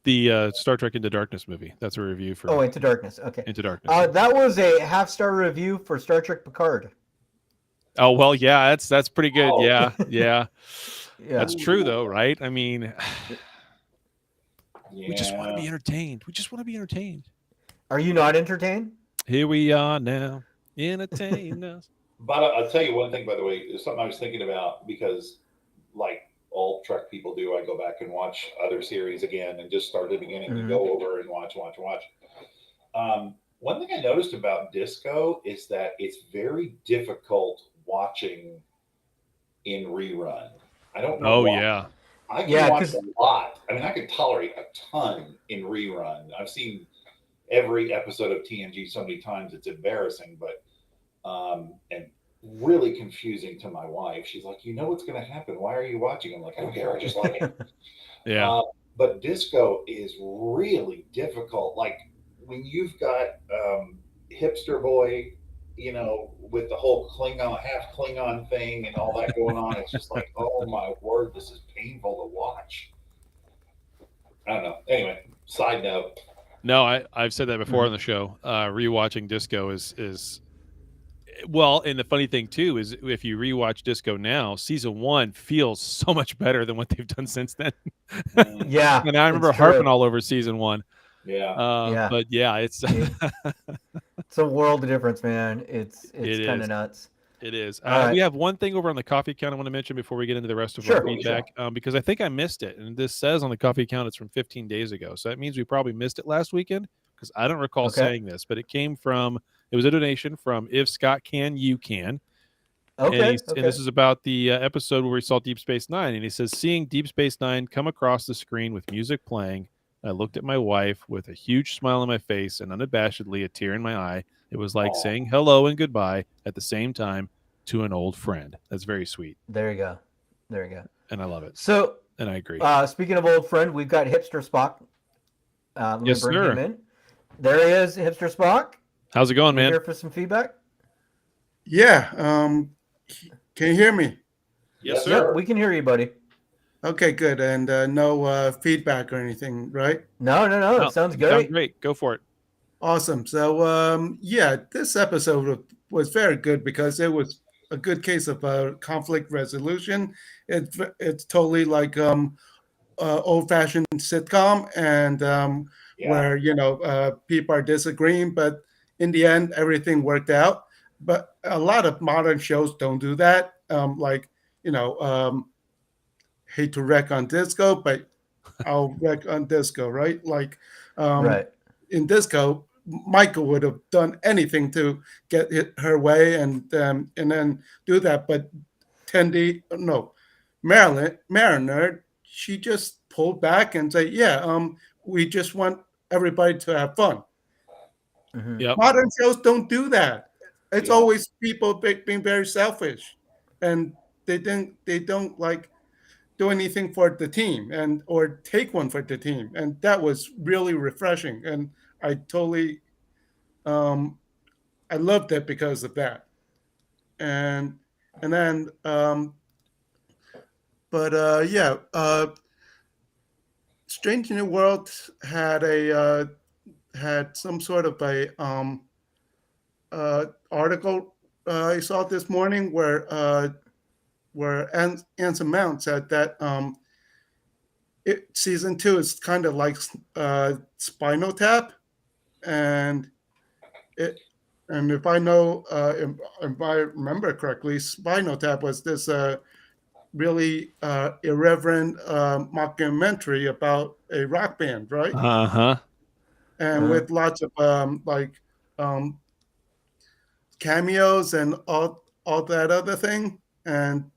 The Star Trek Into Darkness movie. That's a review for. Oh, Into Darkness. Okay. Into Darkness. That was a half-star review for Star Trek Picard. Oh well, yeah, that's pretty good. Oh. Yeah. Yeah. That's true though, right? I mean, Yeah. we just want to be entertained. We just want to be entertained. Are you not entertained? Here we are now, entertain us. But I'll tell you one thing, by the way, is something I was thinking about, because, like all Trek people do, I go back and watch other series again and just start at the beginning and go over and watch. One thing I noticed about Disco is that it's very difficult watching in rerun. I don't know. Oh why. yeah. I can watch a lot. I mean, I can tolerate a ton in rerun. I've seen every episode of TNG so many times it's embarrassing, but and really confusing to my wife. She's like, you know what's going to happen. Why are you watching? I'm like, I don't care. I just like it. Yeah. But Disco is really difficult. Like when you've got Hipster Boy, you know, with the whole half Klingon thing and all that going on, it's just like, oh my word, this is painful to watch. I don't know. Anyway, side note. No, I've said that before on the show. Rewatching Disco is well, and the funny thing too is if you rewatch Disco now, season 1 feels so much better than what they've done since then. Yeah. And I remember harping all over season 1. Yeah. But yeah, it's it's a world of difference, man. It's kind of nuts. It is. Right. We have one thing over on the coffee account I want to mention before we get into the rest of our feedback, because I think I missed it. And this says on the coffee account it's from 15 days ago. So that means we probably missed it last weekend, because I don't recall saying this, but it was a donation from If Scott Can, You Can. Okay. And this is about the episode where we saw Deep Space Nine. And he says, seeing Deep Space Nine come across the screen with music playing, I looked at my wife with a huge smile on my face and unabashedly a tear in my eye. It was like saying hello and goodbye at the same time to an old friend. That's very sweet. There you go. And I love it. So, and I agree. Speaking of old friend, we've got Hipster Spock. Let me bring him in. There he is, Hipster Spock. How's it going, man? Here for some feedback? Yeah. Can you hear me? Yes, sir. Yep, we can hear you, buddy. Okay, good. And no feedback or anything, right? No. It sounds great. Sounds great. Go for it. Awesome. So, this episode was very good because it was a good case of conflict resolution. It's totally like old-fashioned sitcom, and where people are disagreeing, but in the end, everything worked out. But a lot of modern shows don't do that. Hate to wreck on Disco, but I'll wreck on Disco, right? Like, right. In Disco, Michael would have done anything to get her way and then do that. But Mariner, she just pulled back and say, we just want everybody to have fun. Mm-hmm. Yep. Modern shows don't do that. It's always people being very selfish, and they don't like do anything for the team or take one for the team, and that was really refreshing. And I totally, I loved it because of that. And then, yeah, Strange New World had had some sort of a article I saw this morning where Anson Mount said that season 2 is kind of like Spinal Tap, and if I know if I remember correctly, Spinal Tap was this really irreverent mockumentary about a rock band, right? And with lots of cameos and all that other thing, and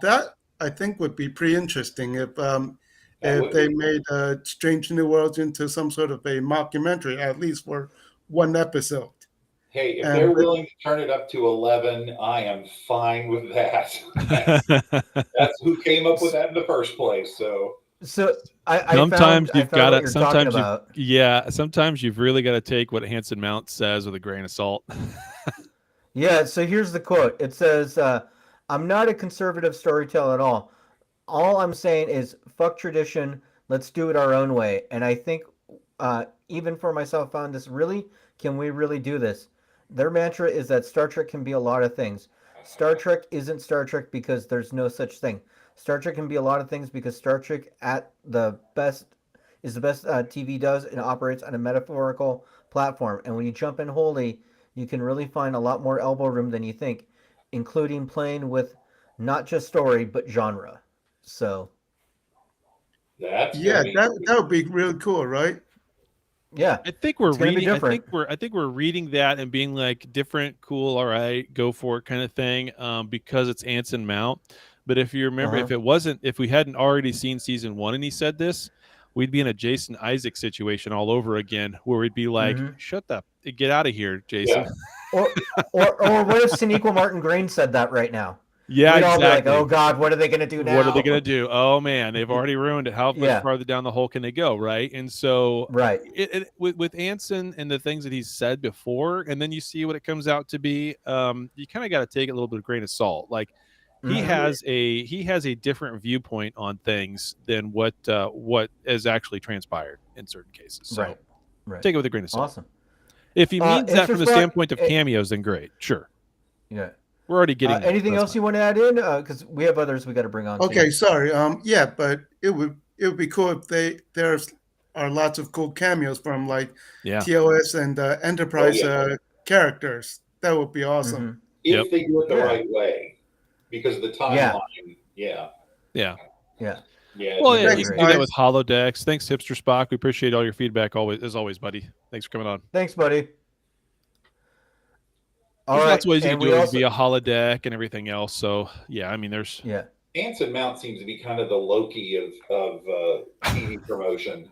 that I think would be pretty interesting if they made Strange New Worlds into some sort of a mockumentary, at least for one episode. Hey, if they're willing to turn it up to 11, I am fine with that. That's who came up with that in the first place. So sometimes you've got to. Sometimes you've really got to take what Anson Mount says with a grain of salt. Yeah. So here's the quote. It says, "I'm not a conservative storyteller at all. All I'm saying is fuck tradition. Let's do it our own way." And I think even for myself, I found this really. Can we really do this? Their mantra is that Star Trek can be a lot of things. Star Trek isn't Star Trek because there's no such thing. Star Trek can be a lot of things because Star Trek at the best is the best TV does and operates on a metaphorical platform. And when you jump in wholly, you can really find a lot more elbow room than you think, including playing with not just story but genre. So that would be really cool, right? Yeah, I think we're reading. I think we're reading that and being like different, cool, all right, go for it, kind of thing, because it's Anson Mount. But if you remember, if we hadn't already seen season 1 and he said this, we'd be in a Jason Isaac situation all over again, where we'd be like, get out of here, Jason. Yeah. or what if Sonequa Martin Green said that right now? Yeah, we'd all exactly. be like, oh God, what are they going to do now? What are they going to do? Oh man, they've already ruined it. How much farther down the hole can they go, right? And so, with Anson and the things that he's said before, and then you see what it comes out to be, you kind of got to take it a little bit of grain of salt. Like he has a different viewpoint on things than what has actually transpired in certain cases. So take it with a grain of salt. Awesome. If he means that from the standpoint of cameos, then great, sure. Yeah. We're already getting anything else you want to add in? Because we have others we got to bring on. Okay, too. sorry. Yeah, but it would be cool if there are lots of cool cameos from like TOS and Enterprise characters. That would be awesome. If they do it the right way, because of the timeline. Yeah. Well, you can do that with holodecks. Thanks, Hipster Spock. We appreciate all your feedback as always, buddy. Thanks for coming on. Thanks, buddy. There's lots of ways you can do it via holodeck and everything else. So I mean, there's Anson Mount seems to be kind of the Loki of TV promotion.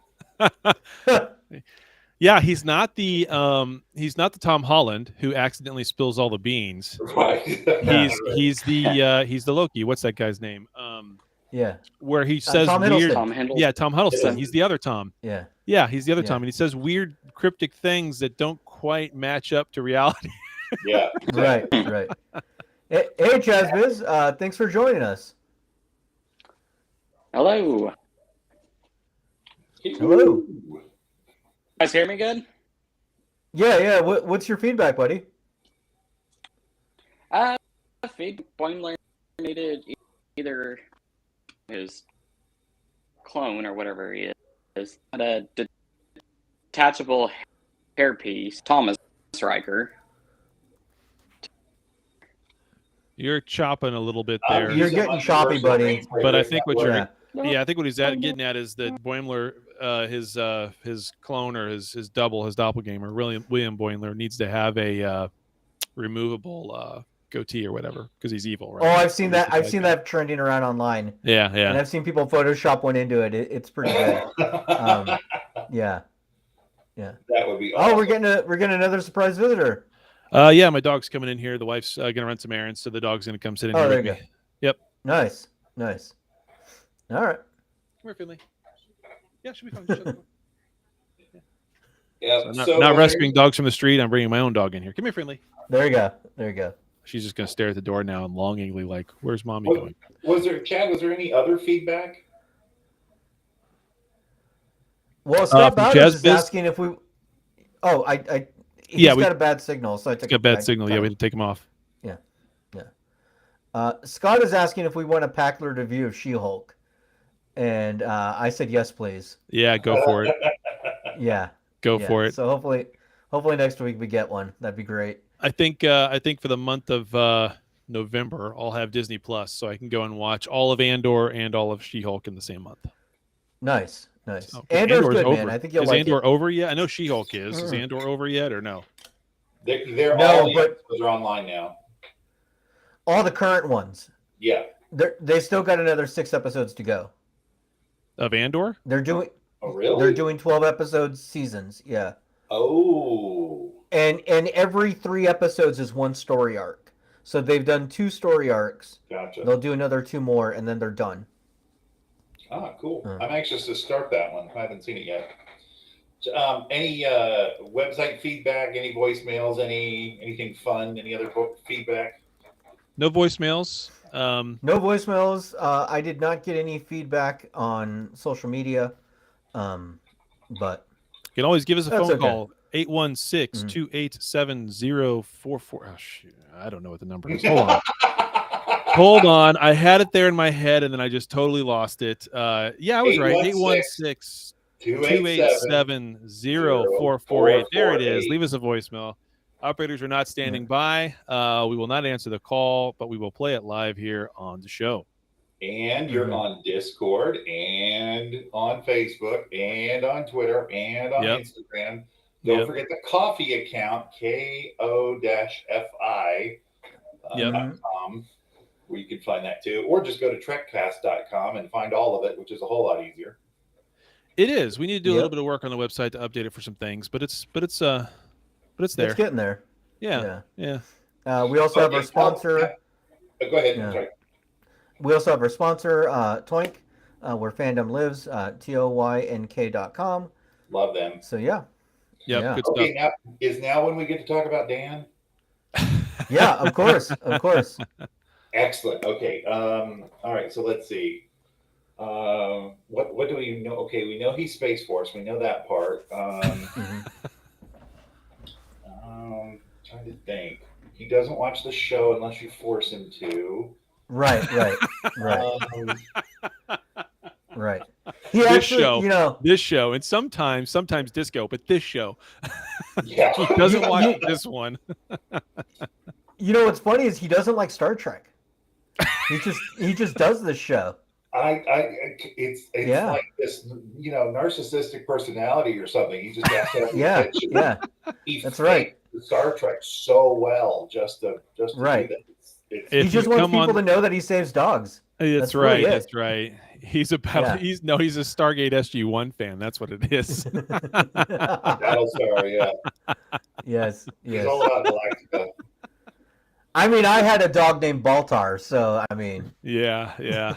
Yeah, he's not the Tom Holland who accidentally spills all the beans. Right. He's the Loki. What's that guy's name? Where he says Tom weird. Hiddleston. Yeah, Tom Hiddleston. He's the other Tom. Yeah, he's the other Tom, and he says weird, cryptic things that don't quite match up to reality. Yeah. Right. Hey, Chazbiz, thanks for joining us. Hello. You guys hear me good? Yeah. What's your feedback, buddy? Boimler needed either his clone or whatever he is, a detachable hairpiece, Thomas Riker. You're chopping a little bit there. You're getting choppy, buddy. But I think what I think what he's getting at is that Boimler, his clone or his double, his doppelganger, William Boimler, needs to have a removable goatee or whatever because he's evil, right? Oh, I've seen that. I've seen that trending around online. Yeah. And I've seen people Photoshop one into it. It's pretty good. Yeah. That would be awesome. Oh, we're getting another surprise visitor. My dog's coming in here. The wife's gonna run some errands, so the dog's gonna come sit in here with me. Yep. Nice. All right. Come here, Finley. Yeah, she'll be fine. Shut the door. Yeah. So not rescuing dogs from the street. I'm bringing my own dog in here. Come here, Finley. There you go. There you go. She's just going to stare at the door now and longingly like, where's mommy going? Chad, was there any other feedback? Well, Scott from Bowders is Jazz asking if we. Oh, he's got a bad signal, so I took. Got a bad signal. Yeah, we had to take him off. Yeah, yeah. Scott is asking if we want a Packler review of She-Hulk, and I said yes, please. Yeah, go for it. Yeah, Go for it. So hopefully next week we get one. That'd be great. I think for the month of November, I'll have Disney Plus, so I can go and watch all of Andor and all of She-Hulk in the same month. Nice. Oh, Andor's good, over. man. I think you'll is like Andor it. over yet? I know She-Hulk is. Is Andor over yet or no? They're online now. All the current ones. Yeah. They still got another 6 episodes to go. Of Andor? They're doing. Oh, really? They're doing 12 episode seasons. Yeah. Oh. And every 3 episodes is one story arc. So they've done 2 story arcs. Gotcha. They'll do another 2 more, and then they're done. Ah, cool. I'm anxious to start that one. I haven't seen it yet. Any website feedback? Any voicemails? Anything fun? Any other feedback? No voicemails. No voicemails. I did not get any feedback on social media, but You can always give us a That's phone okay. call. 816-287-044. Oh, shoot. I don't know what the number is. Hold on. Hold on. I had it there in my head, and then I just totally lost it. Yeah, I was right. 816-287-0448. There it is. Leave us a voicemail. Operators are not standing by. We will not answer the call, but we will play it live here on the show. And you're on Discord and on Facebook and on Twitter and on Instagram. Don't forget the coffee account, ko-fi.com, where you can find that too. Or just go to trekcast.com and find all of it, which is a whole lot easier. It is. We need to do a little bit of work on the website to update it for some things, but it's there. it's getting there. Yeah. We also have our sponsor. Go ahead. Yeah. Sorry. We also have our sponsor, Toynk, where fandom lives, toynk.com. Love them. So, yeah. Good okay, stuff. Now when we get to talk about Dan? Yeah, of course. Excellent. Okay. All right. So let's see. What do we know? Okay, we know he's Space Force. We know that part. Trying to think. He doesn't watch the show unless you force him to. Right. Right. He this actually, show, this show, and sometimes disco, but this show. Yeah. He doesn't watch this one. You know what's funny is he doesn't like Star Trek. He just does this show. It's like this, narcissistic personality or something. He just has to have attention. Yeah. That's right. Star Trek so well just to right. do that. He just wants people to know that he saves dogs. That's right. That's right. He's a Stargate SG-1 fan. That's what it is. Battlestar, yeah. Yes. He's all about Galactica. I mean, I had a dog named Baltar, so I mean. Yeah. Yeah.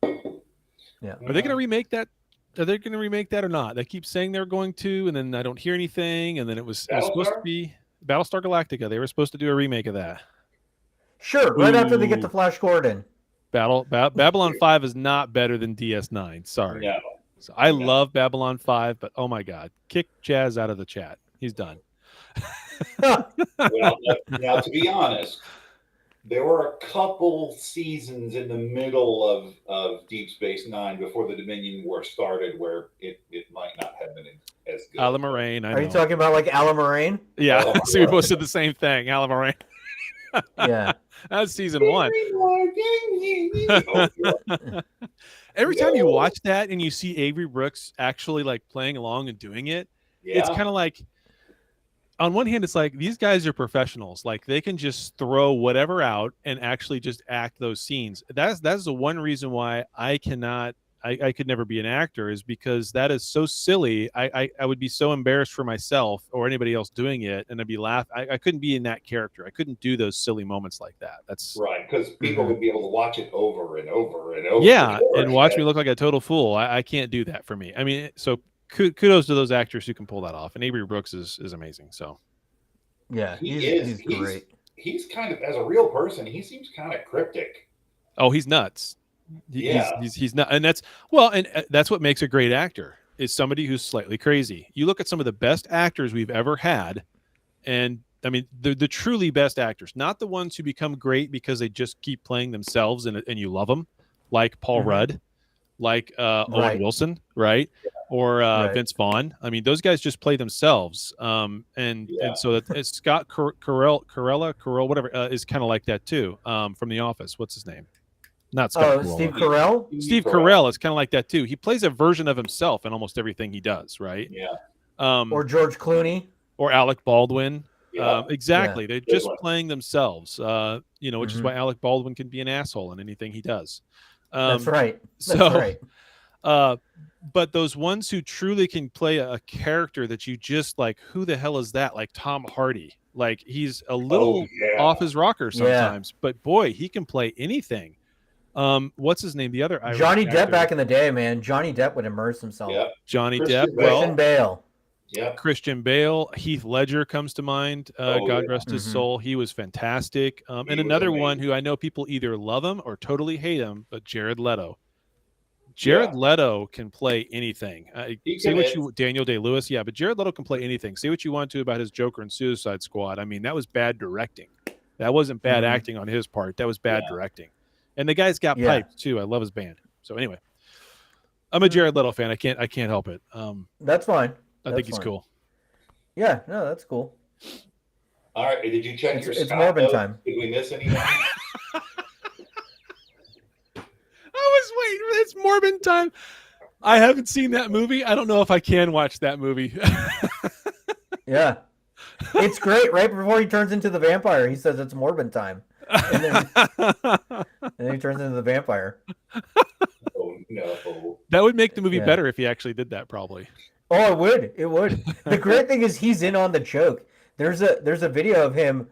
Are they going to remake that? Are they going to remake that or not? They keep saying they're going to, and then I don't hear anything. And then it was supposed to be Battlestar Galactica. They were supposed to do a remake of that. Sure, right after they get to Flash Gordon. Babylon 5 is not better than DS9. Sorry. No. So I love Babylon 5, but oh my God, kick Chaz out of the chat. He's done. Well, now to be honest, there were a couple seasons in the middle of Deep Space Nine before the Dominion War started where it might not have been as good. Alan Moraine. Are you talking about like Alan Moraine? Yeah. So we both said the same thing. Alan Moraine. Yeah. That's season 1. Every time you watch that and you see Avery Brooks actually like playing along and doing it, it's kind of like, on one hand, it's like these guys are professionals. Like they can just throw whatever out and actually just act those scenes. That's the one reason why I cannot I could never be an actor is because that is so silly. I would be so embarrassed for myself or anybody else doing it, and I'd be laughing. I couldn't be in that character. I couldn't do those silly moments like that. That's right, because people would be able to watch it over and over and over. yeah, and watch me look like a total fool. I can't do that for me. I mean, so kudos to those actors who can pull that off, and Avery Brooks is amazing. So yeah, he's great. He's kind of, as a real person, he seems kind of cryptic. Oh, he's nuts. Yeah. He's not, and that's that's what makes a great actor is somebody who's slightly crazy. You look at some of the best actors we've ever had, and I mean the truly best actors, not the ones who become great because they just keep playing themselves and you love them, like Paul Rudd, like Owen Wilson, right? Or Vince Vaughn. I mean, those guys just play themselves. And so it's Scott Carell, whatever, is kind of like that too. From The Office. What's his name? Not Scott Carell. Steve Carell? Steve Carell is kind of like that too. He plays a version of himself in almost everything he does, right? Yeah. Or George Clooney. Or Alec Baldwin. Yeah. Exactly. They're Good just one. playing themselves, which is why Alec Baldwin can be an asshole in anything he does. That's right. That's right. But those ones who truly can play a character that you just like, who the hell is that? Like Tom Hardy. Like he's a little off his rocker sometimes, but boy, he can play anything. What's his name? The other Irish Johnny actor. Depp back in the day, man. Johnny Depp would immerse himself. Yep. Johnny Christian Depp. Bale. Christian Bale. Yeah. Christian Bale. Heath Ledger comes to mind. God rest his soul. He was fantastic. And another one who I know people either love him or totally hate him, but Jared Leto. Jared Leto can play anything. Say what you Daniel Day-Lewis, but Jared Leto can play anything. Say what you want to about his Joker and Suicide Squad. I mean, that was bad directing. That wasn't bad acting on his part. That was bad directing. And the guy's got pipes too. I love his band. So anyway, I'm a Jared Leto fan. I can't help it. That's fine. I think he's cool. Yeah, no, that's cool. All right. Did you check your It's Scott Morbin notes? time. Did we miss anything? I was waiting for this Morbin time. I haven't seen that movie. I don't know if I can watch that movie. Yeah. It's great. Right before he turns into the vampire, he says it's Morbin time. And then he turns into the vampire. Oh, no. That would make the movie better if he actually did that, probably. Oh, it would. It would. The great thing is he's in on the joke. There's a video of him.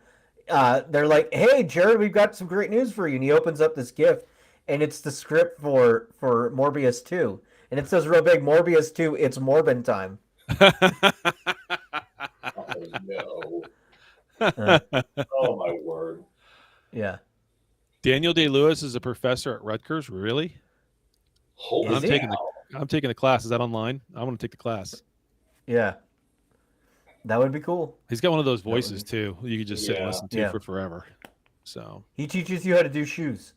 They're like, "Hey, Jared, we've got some great news for you." And he opens up this gift, and it's the script for Morbius 2. And it says real big, Morbius 2, it's Morbin time. Oh, no. Oh, my word. Yeah. Daniel Day-Lewis is a professor at Rutgers. Really? Holy I'm taking the class. Is that online? I want to take the class. Yeah. That would be cool. He's got one of those voices too. You could just sit and listen to Yeah. for forever. So He teaches you how to do shoes.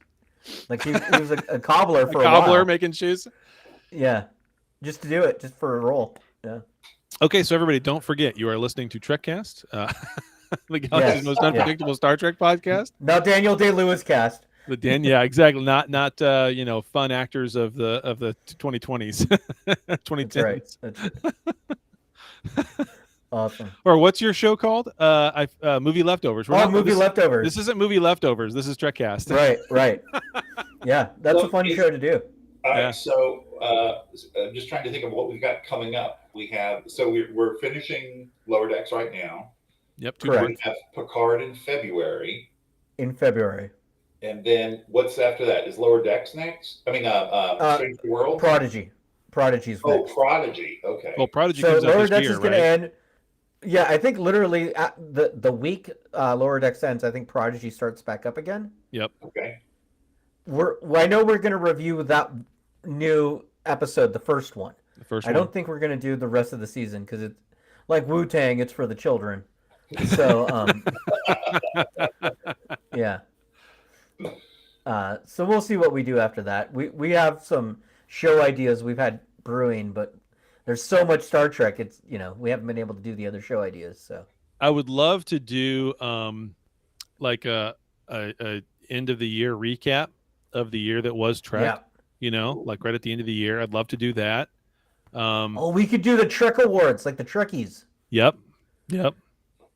Like he was a cobbler for a cobbler while. making shoes. Yeah. Just to do it, just for a role. Yeah. Okay, so everybody, don't forget you are listening to Trekcast, the galaxy's most unpredictable Star Trek podcast. Not Daniel Day-Lewis cast. Yeah, exactly. Not fun actors of the 2020s, 2010s. That's right. Awesome. Or what's your show called? Movie Leftovers. Movie Leftovers. This isn't Movie Leftovers. This is Trekcast. Right. Yeah, that's a fun show to do. All right, so I'm just trying to think of what we've got coming up. We're finishing Lower Decks right now. Yep. Correct. We have Picard in February. And then what's after that? Is Lower Decks next? I mean, Strange New World? Prodigy's next. Prodigy. Okay. Well, Prodigy So comes Lower out this Decks year, is going right? to end. Yeah, I think literally at the week Lower Decks ends, I think Prodigy starts back up again. Yep. Okay. I know we're going to review that new episode, the first one. I don't think we're going to do the rest of the season because it's like Wu-Tang, it's for the children. So, yeah. So we'll see what we do after that. We have some show ideas we've had brewing, but there's so much Star Trek. It's, we haven't been able to do the other show ideas. So I would love to do like a end of the year recap of the year that was Trek. Like right at the end of the year. I'd love to do that. we could do the Trek Awards, like the Trekkies. Yep.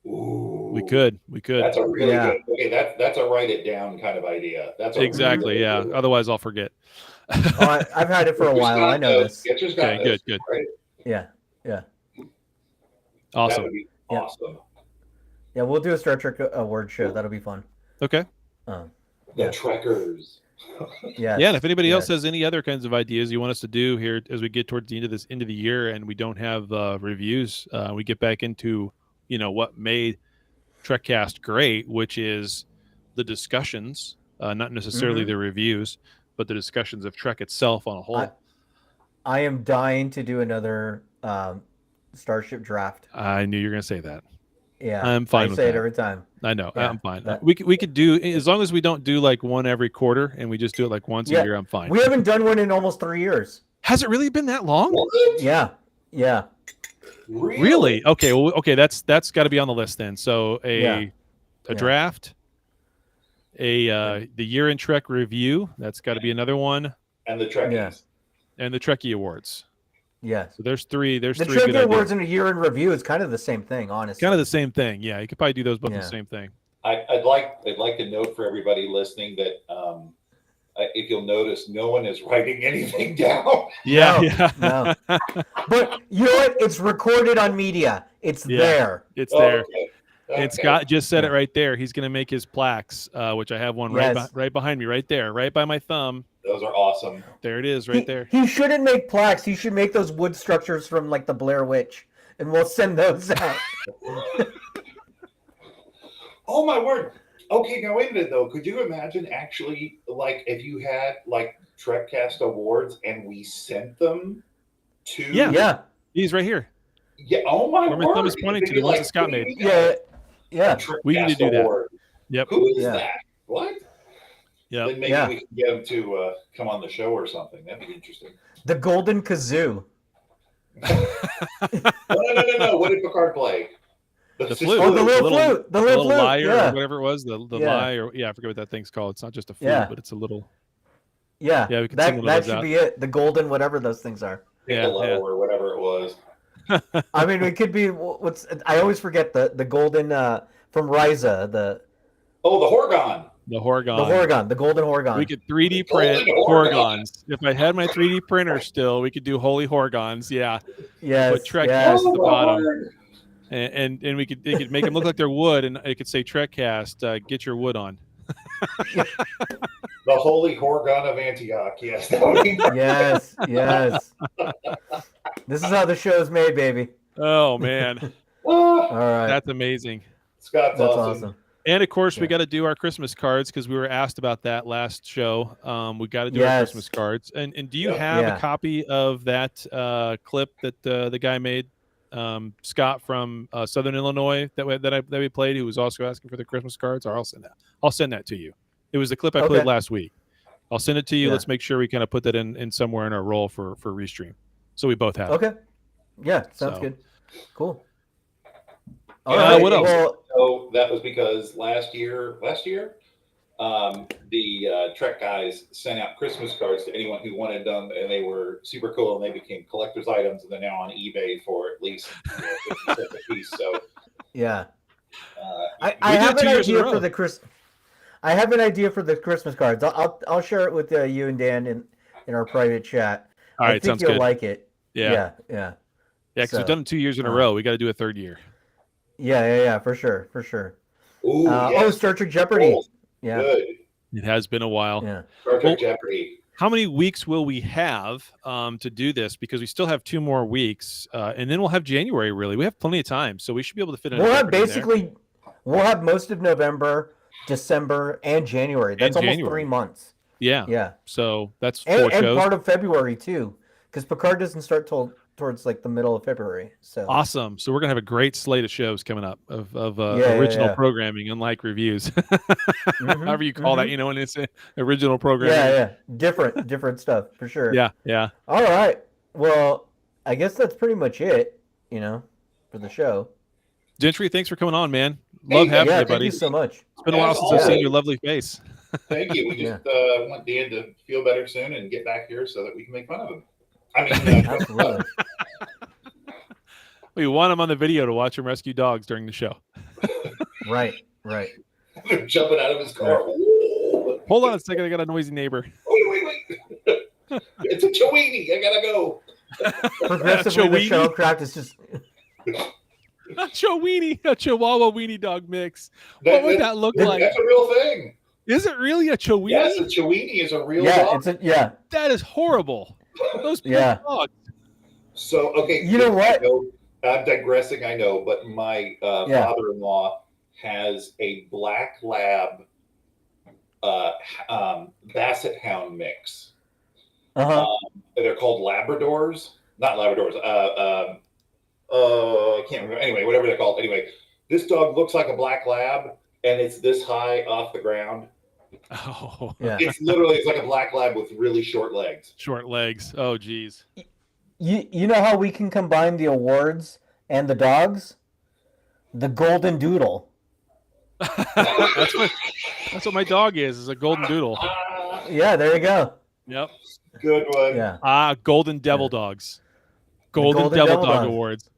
Ooh. We could. That's a really Yeah. good. Okay, that's a write it down kind of idea. That's a Exactly. really Yeah. good one. Otherwise, I'll forget. I've had it for a while. I know this. Get your Scott Okay. notes, Good. Right? Yeah. That Awesome. would be Yeah. awesome. Yeah, we'll do a Star Trek award show. That'll be fun. Okay. The Yeah. Trekkers. Yes. Yeah, and if anybody else Yes. has any other kinds of ideas you want us to do here as we get towards the end of the year and we don't have reviews, we get back into what made Trekcast great, which is the discussions, not necessarily Mhm. the reviews, but the discussions of Trek itself on a whole. I am dying to do another Starship draft. I knew you were going to say that. Yeah, I'm fine I with say it that. every time. I know. Yeah, I'm fine. that- We could do, as long as we don't do like one every quarter and we just do it like once a Yeah, year, I'm fine. We haven't done one in almost 3 years. Has it really been that long? What? Yeah. Really? Okay. Well, okay. That's got to be on the list then. So a Yeah. draft, the year in Trek review. That's got to be another one, And the Trekkies. Yeah. and the Trekkie Awards. Yes. So there's three. There's The three good Trivia Awards ideas. and a year in review is kind of the same thing, honestly. Kind of the same thing. Yeah, you could probably do those both the Yeah. same thing. I'd like to note for everybody listening that if you'll notice, no one is writing anything down. Yeah. No, Yeah. no. But you know what? It's recorded on media. It's Yeah. there. It's there. Okay. And Okay. Scott just said it right there. He's going to make his plaques, which I have one Yes. right behind me, right there, right by my thumb. Those are awesome. There it is, right there. He shouldn't make plaques. He should make those wood structures from like the Blair Witch, and we'll send those out. Oh my word. Okay, now wait a minute though. Could you imagine actually like if you had like Trekcast awards and we sent them to Yeah. Yeah. He's right here. Yeah, oh my Where word. my thumb is pointing to, the ones that Scott made. Yeah. Yeah. We need to do that. Yep. Who is Yeah. that? What? Yep. Then maybe Yeah. we can get him to come on the show or something. That'd be interesting. The Golden Kazoo. No. What did Picard play? The flute. Oh, the The little little- flute. The little flute. lyre Yeah. or whatever it was. The Yeah. lie or I forget what that thing's called. It's not just a flute, Yeah. but it's a little. Yeah. Yeah, we can sing one of that those should out. be it. The golden, whatever those things are. Piccolo Yeah. or whatever it was. I mean, it could be what's. I always forget the golden from Ryza. The Oh, the Horgon. The Horgon. the golden Horgon. We could 3D The golden print Horgon. Horgons. If I had my 3D printer still, we could do holy Horgons. Yeah. Yes. Put Trek yes. at the my bottom. word. And we could make them look like they're wood, and it could say Trekcast, get your wood on. The Holy Horgon of Antioch. Yes. That would be Yes. Yes. This is how the show's made, baby. Oh man, All Ah, right. that's amazing. Scott's That's awesome. awesome. And of course, we Yeah. got to do our Christmas cards because we were asked about that last show. We got to do our Yes. Christmas cards. And do you Yeah. have Yeah. a copy of that clip that the guy made, Scott from Southern Illinois that we played, who was also asking for the Christmas cards? Or I'll send that to you. It was the clip I Okay. played last week. I'll send it to you. Yeah. Let's make sure we kind of put that in somewhere in our roll for restream, so we both have it. Okay. Yeah. Sounds So. good. Cool. Yeah, All right. what else? Well, So that was because last year, the Trek guys sent out Christmas cards to anyone who wanted them, and they were super cool, and they became collector's items, and they're now on eBay for at least 50 cents a piece. So yeah. uh, I did have 2 an years in a idea for row. the I have an idea for the Christmas cards. I'll share it with you and Dan in our private chat. All I right, think sounds you'll good. like it. Yeah, Yeah. Yeah. because So, we've done it 2 years in a uh, row. We got to do a third year. Yeah. For sure. For sure. ooh, Oh, yes. Star Trek Jeopardy. Oh, Yeah. Good. It has been a while. Yeah. Star Trek Well- Jeopardy. How many weeks will we have to do this? Because we still have 2 more weeks, and then we'll have January. Really, we have plenty of time, so we should be able to fit in. We'll have Jeopardy in there. we'll have most of November, December, and January. That's almost January. 3 months. Yeah. Yeah. So that's 4 And shows. part of February too, because Picard doesn't start towards like the middle of February. So Awesome. So we're gonna have a great slate of shows coming up of Yeah, original yeah. programming, unlike reviews. Mhm, However you call that, when it's original programming. yeah, different stuff for sure. Yeah. All right. Well, I guess that's pretty much it. For the show. Gentry, thanks for coming on, man. Love Hey, having Yeah, you, thank buddy. you so much. It's been a while As since I've seen always. your lovely face. Thank you. We just want Dan to feel better soon and get back here so that we can make fun of him. I mean, Absolutely. We want him on the video to watch him rescue dogs during the show. Right. They're jumping out of his car. Ooh. Hold on a second. I got a noisy neighbor. Wait. It's a Chiweenie. I gotta go. Progressively, the shuttlecraft is just. A Chihuahua weenie dog mix. What would that look like? That's a real thing. Is it really a Chiweenie? Yes, a Chiweenie is a real dog. That is horrible. Those poor dogs. So, okay. You know what? I'm digressing, I know, but my father-in-law has a black lab basset hound mix. They're called Labradors. Not Labradors. I can't remember. Anyway, whatever they're called. Anyway, this dog looks like a black lab, and it's this high off the ground. Oh, yeah. It's like a black lab with really short legs. Short legs. Oh, geez. You know how we can combine the awards and the dogs? The golden doodle. That's what my dog is a golden doodle. Yeah, there you go. Yep. Good one. Yeah. Golden devil dogs. Golden devil dog awards.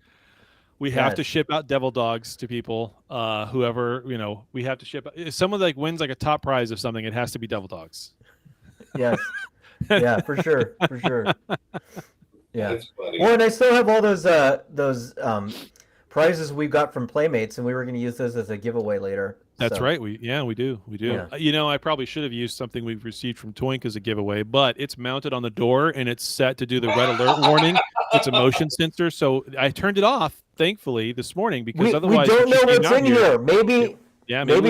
We have to ship out devil dogs to people. Whoever, we have to ship. If someone wins a top prize of something, it has to be devil dogs. Yes. Yeah, for sure. Yeah. That's funny. Well, and I still have all those prizes we got from Playmates, and we were going to use those as a giveaway later. That's right. We do. Yeah. I probably should have used something we've received from Toink as a giveaway, but it's mounted on the door and it's set to do the red alert warning. It's a motion sensor, so I turned it off, thankfully, this morning because otherwise we don't know what's in here. Maybe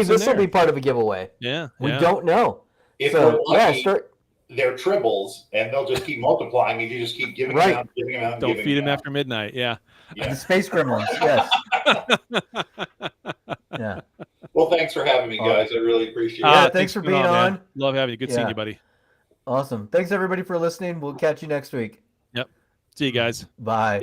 this will be part of a giveaway. Yeah, we don't know. If we're lucky, they're tribbles, and they'll just keep multiplying, and you just keep giving them out. Don't feed them after midnight. Yeah. The space gremlins. Yes. Yeah. Well, thanks for having me, guys. I really appreciate it. Yeah, thanks for being on. Man. Love having you. Good seeing you, buddy. Awesome. Thanks, everybody, for listening. We'll catch you next week. Yep. See you guys. Bye.